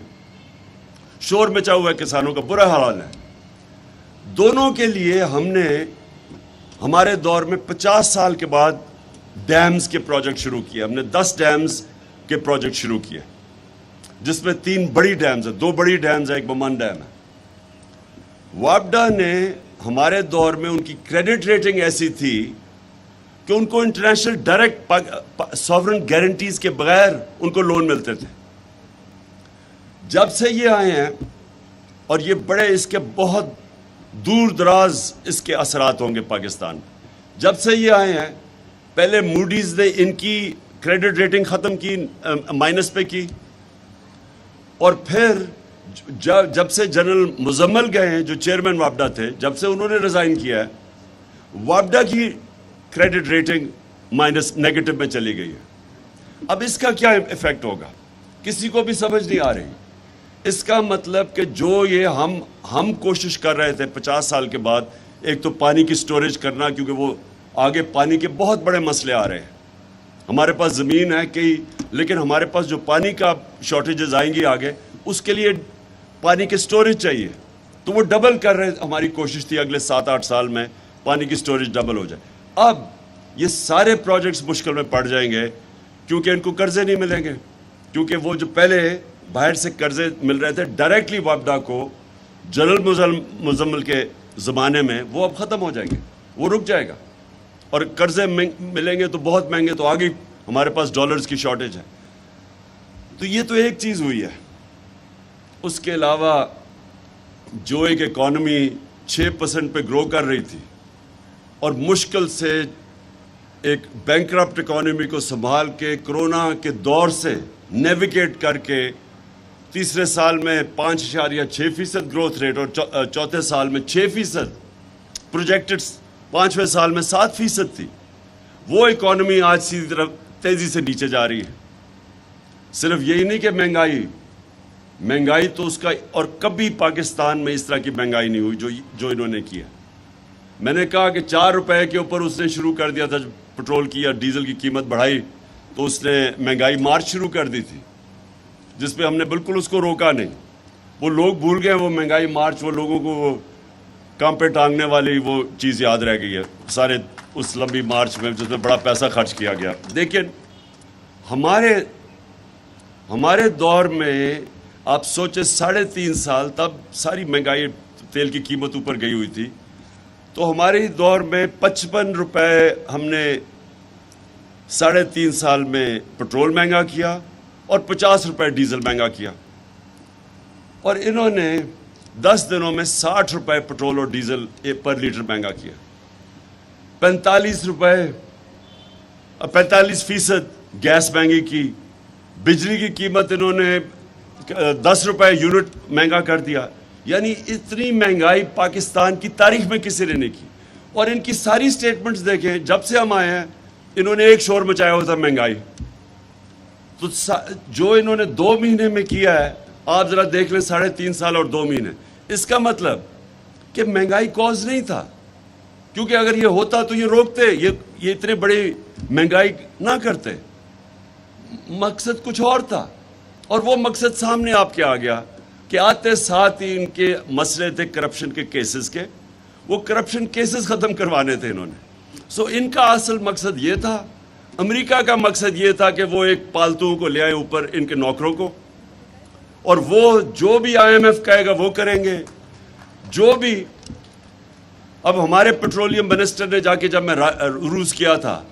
شور مچا ہوا ہے، کسانوں کا برا حال ہے. دونوں کے لیے ہم نے ہمارے دور میں 50 سال کے بعد ڈیمز کے پروجیکٹ شروع کیے. ہم نے 10 ڈیمز کے پروجیکٹ شروع کیے جس میں 3 بڑی ڈیمز ہیں، 2 بڑی ڈیمز ہیں، ایک بمان ڈیم ہے. واپڈا نے ہمارے دور میں ان کی کریڈٹ ریٹنگ ایسی تھی کہ ان کو انٹرنیشنل ڈائریکٹ سوورن گارنٹیز کے بغیر ان کو لون ملتے تھے. جب سے یہ آئے ہیں اور یہ بڑے اس کے بہت دور دراز اس کے اثرات ہوں گے پاکستان. جب سے یہ آئے ہیں پہلے موڈیز نے ان کی کریڈٹ ریٹنگ ختم کی، مائنس پہ کی، اور پھر جب سے جنرل مزمل گئے ہیں جو چیئرمین وابڈا تھے، جب سے انہوں نے ریزائن کیا ہے، وابڈا کی کریڈٹ ریٹنگ مائنس نیگیٹو میں چلی گئی ہے۔ اب اس کا کیا ایفیکٹ ہوگا کسی کو بھی سمجھ نہیں آ رہی۔ اس کا مطلب کہ جو یہ ہم کوشش کر رہے تھے 50 سال کے بعد، ایک تو پانی کی سٹوریج کرنا، کیونکہ وہ آگے پانی کے بہت بڑے مسئلے آ رہے ہیں۔ ہمارے پاس زمین ہے کئی، لیکن ہمارے پاس جو پانی کا شارٹیجز آئیں گی آگے، اس کے لیے پانی کی سٹوریج چاہیے، تو وہ ڈبل کر رہے، ہماری کوشش تھی اگلے 7-8 سال میں پانی کی سٹوریج ڈبل ہو جائے۔ اب یہ سارے پروجیکٹس مشکل میں پڑ جائیں گے کیونکہ ان کو قرضے نہیں ملیں گے، کیونکہ وہ جو پہلے باہر سے قرضے مل رہے تھے ڈائریکٹلی وابڈا کو جنرل مزمل کے زمانے میں، وہ اب ختم ہو جائیں گے، وہ رک جائے گا، اور قرضے ملیں گے تو بہت مہنگے، تو آگے ہمارے پاس ڈالرز کی شارٹیج ہے۔ تو یہ تو ایک چیز ہوئی ہے۔ اس کے علاوہ جو ایک اکانومی 6% پہ گرو کر رہی تھی اور مشکل سے ایک بینکرپٹ اکانومی کو سنبھال کے کرونا کے دور سے نیویگیٹ کر کے تیسرے سال میں 5.6% گروتھ ریٹ اور چوتھے سال میں 6%، پروجیکٹڈ 5ویں سال میں 7% تھی، وہ اکانومی آج سیدھی طرف تیزی سے نیچے جا رہی ہے۔ صرف یہی نہیں کہ مہنگائی تو اس کا، اور کبھی پاکستان میں اس طرح کی مہنگائی نہیں ہوئی جو انہوں نے کیا۔ میں نے کہا کہ 4 روپے کے اوپر اس نے شروع کر دیا تھا، پٹرول کی یا ڈیزل کی قیمت بڑھائی تو اس نے مہنگائی مارچ شروع کر دی تھی، جس پہ ہم نے بالکل اس کو روکا نہیں۔ وہ لوگ بھول گئے وہ مہنگائی مارچ، وہ لوگوں کو وہ کام پہ ٹانگنے والی وہ چیز یاد رہ گئی ہے سارے اس لمبی مارچ میں، جس میں بڑا پیسہ خرچ کیا گیا۔ لیکن ہمارے دور میں آپ سوچیں 3.5 سال، تب ساری مہنگائی، تیل کی قیمت اوپر گئی ہوئی تھی، تو ہمارے دور میں 55 روپے ہم نے 3.5 سال میں پٹرول مہنگا کیا اور 50 روپے ڈیزل مہنگا کیا، اور انہوں نے 10 دنوں میں 60 روپے پٹرول اور ڈیزل پر لیٹر مہنگا کیا، 45% گیس مہنگی کی، بجلی کی قیمت انہوں نے 10 روپے یونٹ مہنگا کر دیا۔ یعنی اتنی مہنگائی پاکستان کی تاریخ میں کسی نے نہیں کی، اور ان کی ساری سٹیٹمنٹس دیکھیں، جب سے ہم آئے ہیں انہوں نے ایک شور مچایا ہوتا مہنگائی، تو جو انہوں نے 2 مہینے میں کیا ہے آپ ذرا دیکھ لیں 3.5 سال اور 2 مہینے۔ اس کا مطلب کہ مہنگائی کوز نہیں تھا، کیونکہ اگر یہ ہوتا تو یہ روکتے، یہ اتنے بڑی مہنگائی نہ کرتے، مقصد کچھ اور تھا، اور وہ مقصد سامنے آپ کے آ گیا کہ آتے ساتھ ہی ان کے مسئلے تھے کرپشن کے کیسز کے، وہ کرپشن کیسز ختم کروانے تھے انہوں نے۔ سو ان کا اصل مقصد یہ تھا، امریکہ کا مقصد یہ تھا کہ وہ ایک پالتو کو لے آئے اوپر ان کے نوکروں کو، اور وہ جو بھی IMF کہے گا وہ کریں گے، جو بھی۔ اب ہمارے پیٹرولیم منسٹر نے جا کے، جب میں روس کیا تھا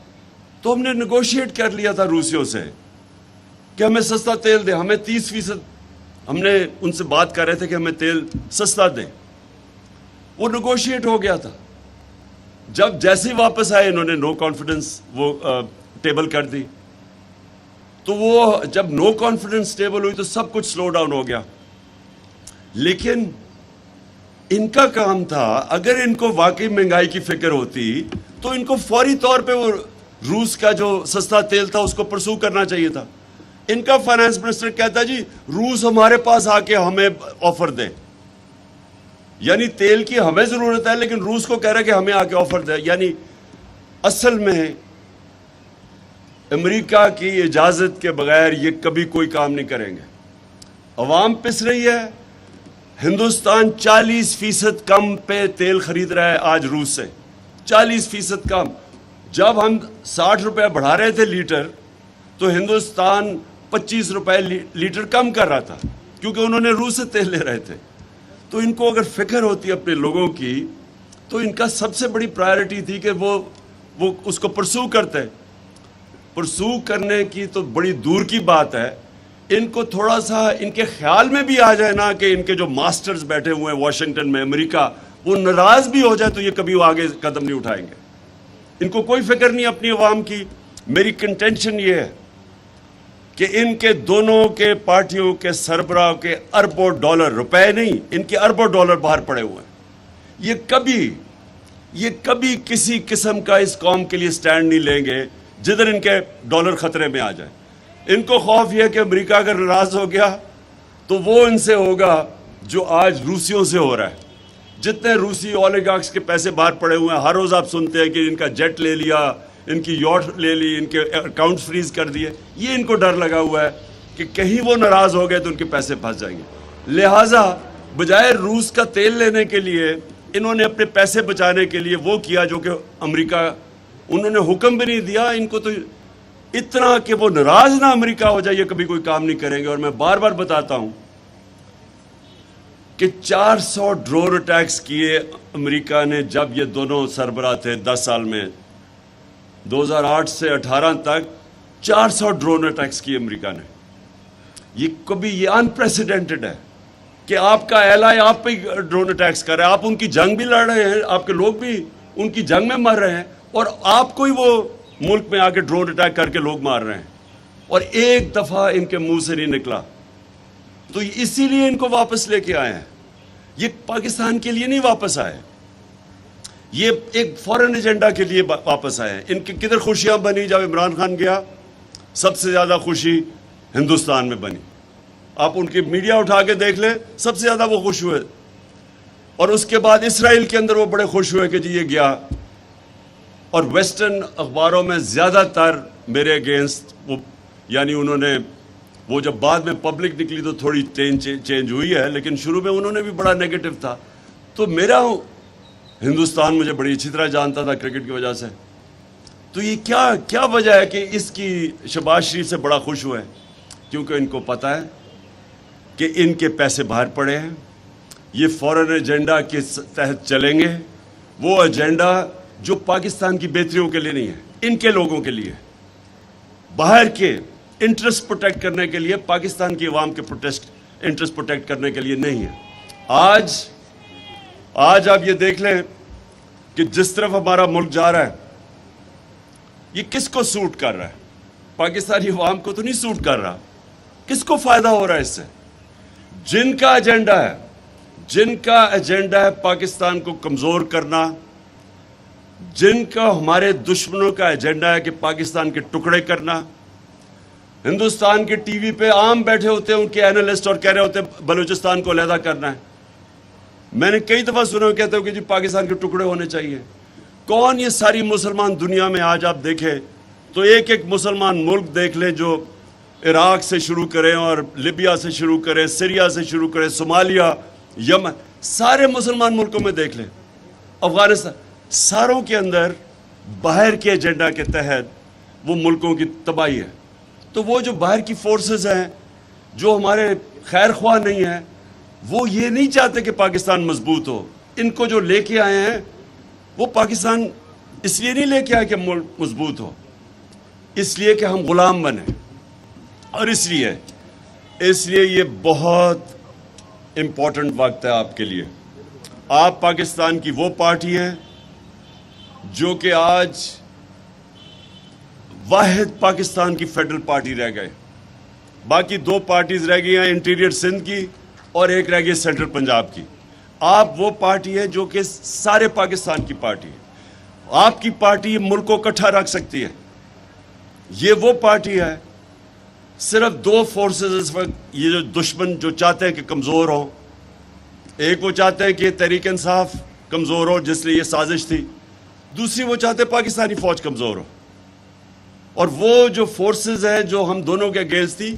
تو ہم نے نیگوشیٹ کر لیا تھا روسیوں سے کہ ہمیں سستا تیل دے، ہمیں 30%، ہم نے ان سے بات کر رہے تھے کہ ہمیں تیل سستا دیں، وہ نیگوشیٹ ہو گیا تھا۔ جب جیسے ہی واپس آئے انہوں نے نو کانفیڈنس وہ ٹیبل کر دی، تو وہ جب نو کانفیڈنس ٹیبل ہوئی تو سب کچھ سلو ڈاؤن ہو گیا۔ لیکن ان کا کام تھا، اگر ان کو واقعی مہنگائی کی فکر ہوتی تو ان کو فوری طور پہ وہ روس کا جو سستا تیل تھا اس کو پرسو کرنا چاہیے تھا۔ ان کا فائنانس منسٹر کہتا جی روس ہمارے پاس آ کے ہمیں آفر دے، یعنی تیل کی ہمیں ضرورت ہے لیکن روس کو کہہ رہا ہے کہ ہمیں آ کے آفر دے۔ یعنی اصل میں امریکہ کی اجازت کے بغیر یہ کبھی کوئی کام نہیں کریں گے۔ عوام پس رہی ہے، ہندوستان 40% کم پہ تیل خرید رہا ہے آج روس سے، 40% کم۔ جب ہم 60 روپے بڑھا رہے تھے لیٹر تو ہندوستان 25 روپے لیٹر کم کر رہا تھا، کیونکہ انہوں نے روس سے تیل لے رہے تھے۔ تو ان کو اگر فکر ہوتی اپنے لوگوں کی تو ان کا سب سے بڑی پرائرٹی تھی کہ وہ اس کو پرسو کرتے۔ پرسو کرنے کی تو بڑی دور کی بات ہے، ان کو تھوڑا سا ان کے خیال میں بھی آ جائے نا کہ ان کے جو ماسٹرز بیٹھے ہوئے ہیں واشنگٹن میں، امریکہ، وہ ناراض بھی ہو جائے تو یہ کبھی وہ آگے قدم نہیں اٹھائیں گے۔ ان کو کوئی فکر نہیں اپنی عوام کی۔ میری کنٹینشن یہ ہے کہ ان کے دونوں کے پارٹیوں کے سربراہ کے اربوں ڈالر، روپے نہیں، ان کے اربوں ڈالر باہر پڑے ہوئے ہیں. یہ کبھی کسی قسم کا اس قوم کے لیے سٹینڈ نہیں لیں گے جدھر ان کے ڈالر خطرے میں آ جائے. ان کو خوف یہ ہے کہ امریکہ اگر ناراض ہو گیا تو وہ ان سے ہوگا جو آج روسیوں سے ہو رہا ہے. جتنے روسی اولیگارکس کے پیسے باہر پڑے ہوئے ہیں، ہر روز آپ سنتے ہیں کہ ان کا جیٹ لے لیا، ان کی یاٹ لے لی، ان کے اکاؤنٹ فریز کر دیے. یہ ان کو ڈر لگا ہوا ہے کہ کہیں وہ ناراض ہو گئے تو ان کے پیسے پھنس جائیں گے. لہٰذا بجائے روس کا تیل لینے کے لیے انہوں نے اپنے پیسے بچانے کے لیے وہ کیا جو کہ امریکہ، انہوں نے حکم بھی نہیں دیا. ان کو تو اتنا کہ وہ ناراض نہ امریکہ ہو جائے، یہ کبھی کوئی کام نہیں کریں گے. اور میں بار بار بتاتا ہوں کہ 400 ڈرون اٹیکس کیے امریکہ نے جب یہ دونوں سربراہ تھے 10 سال میں، 2008 سے 18 تک 400 ڈرون اٹیکس کیے امریکہ نے. یہ انپریسیڈنٹڈ ہے کہ آپ کا ایلائی آپ پہ ڈرون اٹیکس کر رہا ہے. آپ ان کی جنگ بھی لڑ رہے ہیں، آپ کے لوگ بھی ان کی جنگ میں مر رہے ہیں، اور آپ کو ہی وہ ملک میں آ کے ڈرون اٹیک کر کے لوگ مار رہے ہیں، اور ایک دفعہ ان کے منہ سے نہیں نکلا. تو اسی لیے ان کو واپس لے کے آئے ہیں. یہ پاکستان کے لیے نہیں واپس آئے، یہ ایک فورن ایجنڈا کے لیے واپس آئے ہیں. ان کی کدھر خوشیاں بنی جب عمران خان گیا؟ سب سے زیادہ خوشی ہندوستان میں بنی. آپ ان کی میڈیا اٹھا کے دیکھ لیں، سب سے زیادہ وہ خوش ہوئے. اور اس کے بعد اسرائیل کے اندر وہ بڑے خوش ہوئے کہ جی یہ گیا. اور ویسٹرن اخباروں میں زیادہ تر میرے اگینسٹ، یعنی انہوں نے وہ جب بعد میں پبلک نکلی تو تھوڑی چینج ہوئی ہے، لیکن شروع میں انہوں نے بھی بڑا نیگیٹو تھا. تو میرا ہندوستان مجھے بڑی اچھی طرح جانتا تھا کرکٹ کی وجہ سے. تو یہ کیا وجہ ہے کہ اس کی شہباز شریف سے بڑا خوش ہوئے؟ کیونکہ ان کو پتہ ہے کہ ان کے پیسے باہر پڑے ہیں، یہ فورن ایجنڈا کے تحت چلیں گے. وہ ایجنڈا جو پاکستان کی بہتریوں کے لیے نہیں ہے، ان کے لوگوں کے لیے، باہر کے انٹرسٹ پروٹیکٹ کرنے کے لیے، پاکستان کی عوام کے انٹرسٹ پروٹیکٹ کرنے کے لیے نہیں ہے. آج آپ یہ دیکھ لیں کہ جس طرف ہمارا ملک جا رہا ہے، یہ کس کو سوٹ کر رہا ہے؟ پاکستانی عوام کو تو نہیں سوٹ کر رہا. کس کو فائدہ ہو رہا ہے اس سے؟ جن کا ایجنڈا ہے پاکستان کو کمزور کرنا، جن کا ہمارے دشمنوں کا ایجنڈا ہے کہ پاکستان کے ٹکڑے کرنا. ہندوستان کے ٹی وی پہ عام بیٹھے ہوتے ہیں ان کے اینالسٹ اور کہہ رہے ہوتے ہیں بلوچستان کو علیحدہ کرنا ہے. میں نے کئی دفعہ سنا کہتے ہو کہ جی پاکستان کے ٹکڑے ہونے چاہیے. کون یہ ساری مسلمان دنیا میں آج آپ دیکھیں تو ایک مسلمان ملک دیکھ لیں جو عراق سے شروع کریں اور لیبیا سے شروع کریں، سیریا سے شروع کریں، صومالیہ، یمن، سارے مسلمان ملکوں میں دیکھ لیں، افغانستان، ساروں کے اندر باہر کے ایجنڈا کے تحت وہ ملکوں کی تباہی ہے. تو وہ جو باہر کی فورسز ہیں جو ہمارے خیر خواہ نہیں ہیں، وہ یہ نہیں چاہتے کہ پاکستان مضبوط ہو. ان کو جو لے کے آئے ہیں وہ پاکستان اس لیے نہیں لے کے آئے کہ ملک مضبوط ہو، اس لیے کہ ہم غلام بنیں. اور اس لیے یہ بہت امپورٹنٹ وقت ہے آپ کے لیے. آپ پاکستان کی وہ پارٹی ہیں جو کہ آج واحد پاکستان کی فیڈرل پارٹی رہ گئے. باقی 2 پارٹیز رہ گئی ہیں، انٹیریئر سندھ کی اور ایک رہ گئی سینٹرل پنجاب کی. آپ وہ پارٹی ہے جو کہ سارے پاکستان کی پارٹی ہے. آپ کی پارٹی ملک کو اکٹھا رکھ سکتی ہے. یہ وہ پارٹی ہے. صرف 2 فورسز اس وقت یہ جو دشمن جو چاہتے ہیں کہ کمزور ہوں. ایک وہ چاہتے ہیں کہ تحریک انصاف کمزور ہو جس لیے یہ سازش تھی، دوسری وہ چاہتے ہیں پاکستانی فوج کمزور ہو. اور وہ جو فورسز ہیں جو ہم دونوں کے اگینسٹ تھی،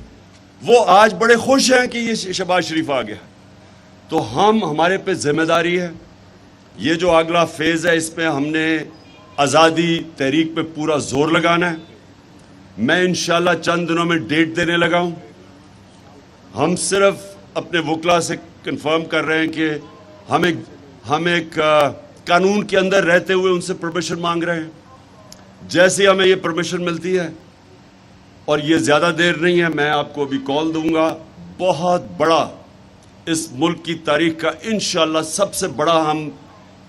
وہ آج بڑے خوش ہیں کہ یہ شہباز شریف آ گیا. تو ہمارے پہ ذمہ داری ہے. یہ جو اگلا فیز ہے اس پہ ہم نے آزادی تحریک پہ پورا زور لگانا ہے. میں انشاءاللہ چند دنوں میں ڈیٹ دینے لگا ہوں. ہم صرف اپنے وکلا سے کنفرم کر رہے ہیں کہ ہم ایک قانون کے اندر رہتے ہوئے ان سے پرمیشن مانگ رہے ہیں. جیسے ہمیں یہ پرمیشن ملتی ہے، اور یہ زیادہ دیر نہیں ہے، میں آپ کو ابھی کال دوں گا. بہت بڑا اس ملک کی تاریخ کا انشاءاللہ سب سے بڑا ہم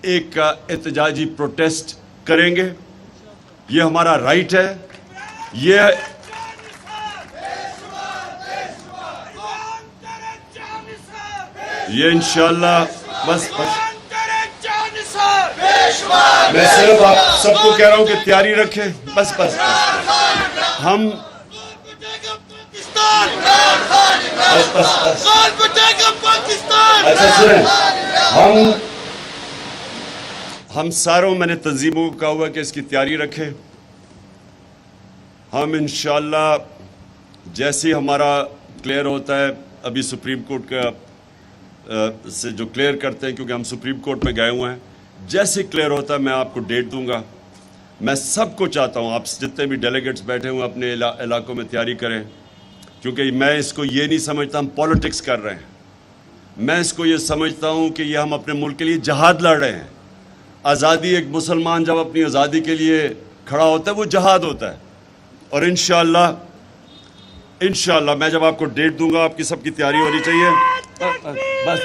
ایک احتجاجی پروٹیسٹ کریں گے. یہ ہمارا رائٹ ہے. یہ انشاءاللہ بس میں صرف آپ سب کو کہہ رہا ہوں کہ تیاری رکھیں. بس ہم اچھا سنیں, ہم ساروں میں نے تنظیموں کو کہا ہوا کہ اس کی تیاری رکھیں. ہم انشاءاللہ جیسے ہمارا کلیئر ہوتا ہے, ابھی سپریم کورٹ کا سے جو کلیئر کرتے ہیں, کیونکہ ہم سپریم کورٹ میں گئے ہوئے ہیں, جیسے کلیئر ہوتا ہے میں آپ کو ڈیٹ دوں گا. میں سب کو چاہتا ہوں آپ جتنے بھی ڈیلیگیٹس بیٹھے ہوئے اپنے علاقوں میں تیاری کریں, کیونکہ میں اس کو یہ نہیں سمجھتا ہم پولیٹکس کر رہے ہیں. میں اس کو یہ سمجھتا ہوں کہ یہ ہم اپنے ملک کے لیے جہاد لڑ رہے ہیں. آزادی, ایک مسلمان جب اپنی آزادی کے لیے کھڑا ہوتا ہے وہ جہاد ہوتا ہے. اور انشاءاللہ میں جب آپ کو ڈیٹ دوں گا آپ کی سب کی تیاری ہونی چاہیے. بس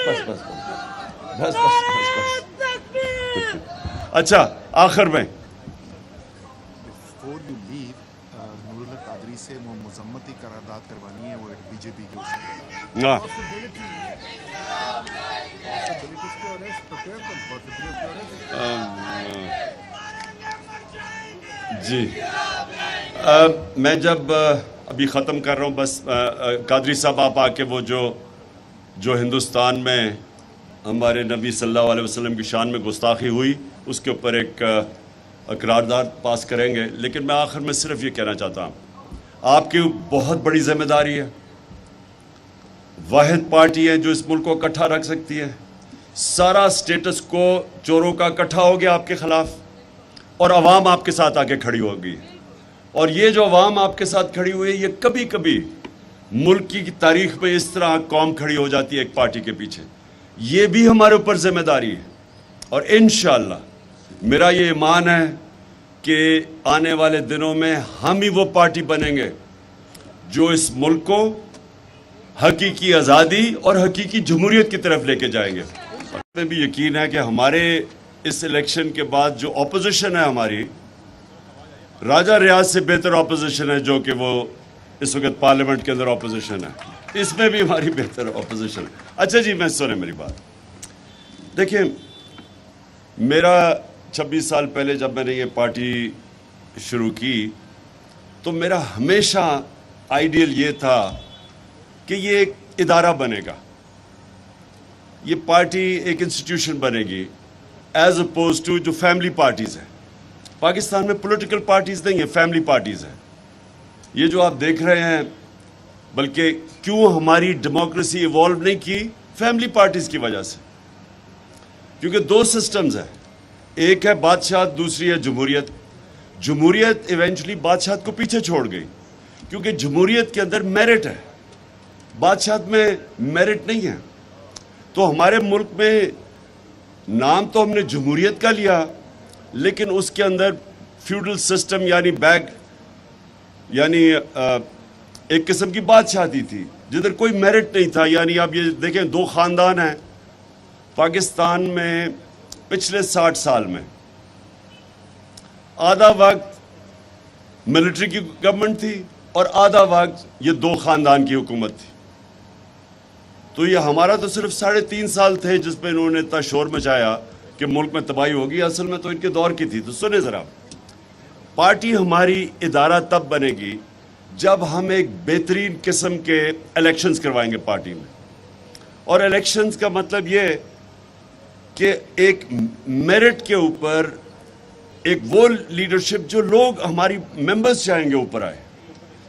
اچھا آخر میں Before you leave, Noorullah Qadri سے وہ مذمتی قرارداد کروانی ہے وہ بی جے پی کے اس ہاں جی میں جب ابھی ختم کر رہا ہوں, بس قادری صاحب آپ آ کے وہ جو ہندوستان میں ہمارے نبی صلی اللہ علیہ وسلم کی شان میں گستاخی ہوئی اس کے اوپر ایک قرارداد پاس کریں گے. لیکن میں آخر میں صرف یہ کہنا چاہتا ہوں, آپ کی بہت بڑی ذمہ داری ہے. واحد پارٹی ہے جو اس ملک کو اکٹھا رکھ سکتی ہے. سارا سٹیٹس کو چوروں کا اکٹھا ہو گیا آپ کے خلاف, اور عوام آپ کے ساتھ آ کے کھڑی ہوگی. اور یہ جو عوام آپ کے ساتھ کھڑی ہوئی ہے, یہ کبھی کبھی ملک کی تاریخ میں اس طرح قوم کھڑی ہو جاتی ہے ایک پارٹی کے پیچھے. یہ بھی ہمارے اوپر ذمہ داری ہے. اور انشاءاللہ میرا یہ ایمان ہے کہ آنے والے دنوں میں ہم ہی وہ پارٹی بنیں گے جو اس ملک کو حقیقی آزادی اور حقیقی جمہوریت کی طرف لے کے جائیں گے. میں بھی یقین ہے کہ ہمارے اس الیکشن کے بعد جو اپوزیشن ہے ہماری, راجہ ریاض سے بہتر اپوزیشن ہے جو کہ وہ اس وقت پارلیمنٹ کے اندر اپوزیشن ہے, اس میں بھی ہماری بہتر اپوزیشن ہے. اچھا جی, میں سنیں میری بات. دیکھیں, میرا 26 سال پہلے جب میں نے یہ پارٹی شروع کی تو میرا ہمیشہ آئیڈیل یہ تھا کہ یہ ایک ادارہ بنے گا, یہ پارٹی ایک انسٹیٹیوشن بنے گی, ایز اپوز ٹو جو فیملی پارٹیز ہیں. پاکستان میں پولیٹیکل پارٹیز نہیں ہیں, فیملی پارٹیز ہیں. یہ جو آپ دیکھ رہے ہیں, بلکہ کیوں ہماری ڈیموکریسی ایوالو نہیں کی, فیملی پارٹیز کی وجہ سے. کیونکہ دو سسٹمز ہیں, ایک ہے بادشاہت, دوسری ہے جمہوریت. جمہوریت ایونچولی بادشاہت کو پیچھے چھوڑ گئی, کیونکہ جمہوریت کے اندر میرٹ ہے, بادشاہت میں میرٹ نہیں ہے. تو ہمارے ملک میں نام تو ہم نے جمہوریت کا لیا, لیکن اس کے اندر فیوڈل سسٹم یعنی یعنی ایک قسم کی بادشاہتی تھی جدھر کوئی میرٹ نہیں تھا. یعنی آپ یہ دیکھیں, دو خاندان ہیں پاکستان میں پچھلے 60 سال میں. آدھا وقت ملٹری کی گورنمنٹ تھی اور آدھا وقت یہ دو خاندان کی حکومت تھی. تو یہ ہمارا تو صرف 3.5 سال تھے جس پہ انہوں نے اتنا شور مچایا کہ ملک میں تباہی ہوگی. اصل میں تو ان کے دور کی تھی. تو سنیں ذرا, پارٹی ہماری ادارہ تب بنے گی جب ہم ایک بہترین قسم کے الیکشنز کروائیں گے پارٹی میں. اور الیکشنز کا مطلب یہ کہ ایک میرٹ کے اوپر ایک وہ لیڈرشپ جو لوگ ہماری ممبرز چاہیں گے اوپر آئے.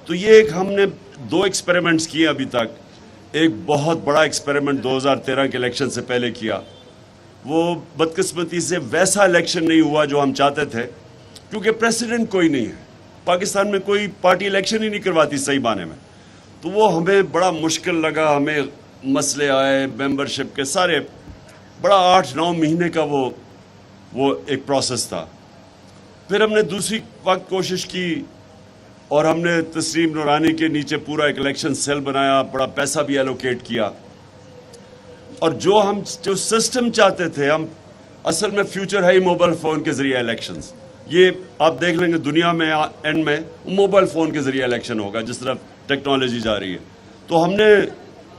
تو یہ ایک ہم نے 2 ایکسپیریمنٹس کیے ابھی تک. ایک بہت بڑا ایکسپیریمنٹ 2013 کے الیکشن سے پہلے کیا. وہ بدقسمتی سے ویسا الیکشن نہیں ہوا جو ہم چاہتے تھے, کیونکہ پریسیڈنٹ کوئی نہیں ہے. پاکستان میں کوئی پارٹی الیکشن ہی نہیں کرواتی صحیح معنی میں. تو وہ ہمیں بڑا مشکل لگا, ہمیں مسئلے آئے ممبرشپ کے سارے. بڑا 8-9 مہینے کا وہ ایک پروسیس تھا. پھر ہم نے دوسری وقت کوشش کی اور ہم نے تسلیم نورانی کے نیچے پورا ایک الیکشن سیل بنایا, بڑا پیسہ بھی ایلوکیٹ کیا. اور جو سسٹم چاہتے تھے, ہم اصل میں فیوچر ہے ہی موبائل فون کے ذریعے الیکشنز. یہ آپ دیکھ لیں گے دنیا میں اینڈ میں موبائل فون کے ذریعے الیکشن ہوگا جس طرف ٹیکنالوجی جا رہی ہے. تو ہم نے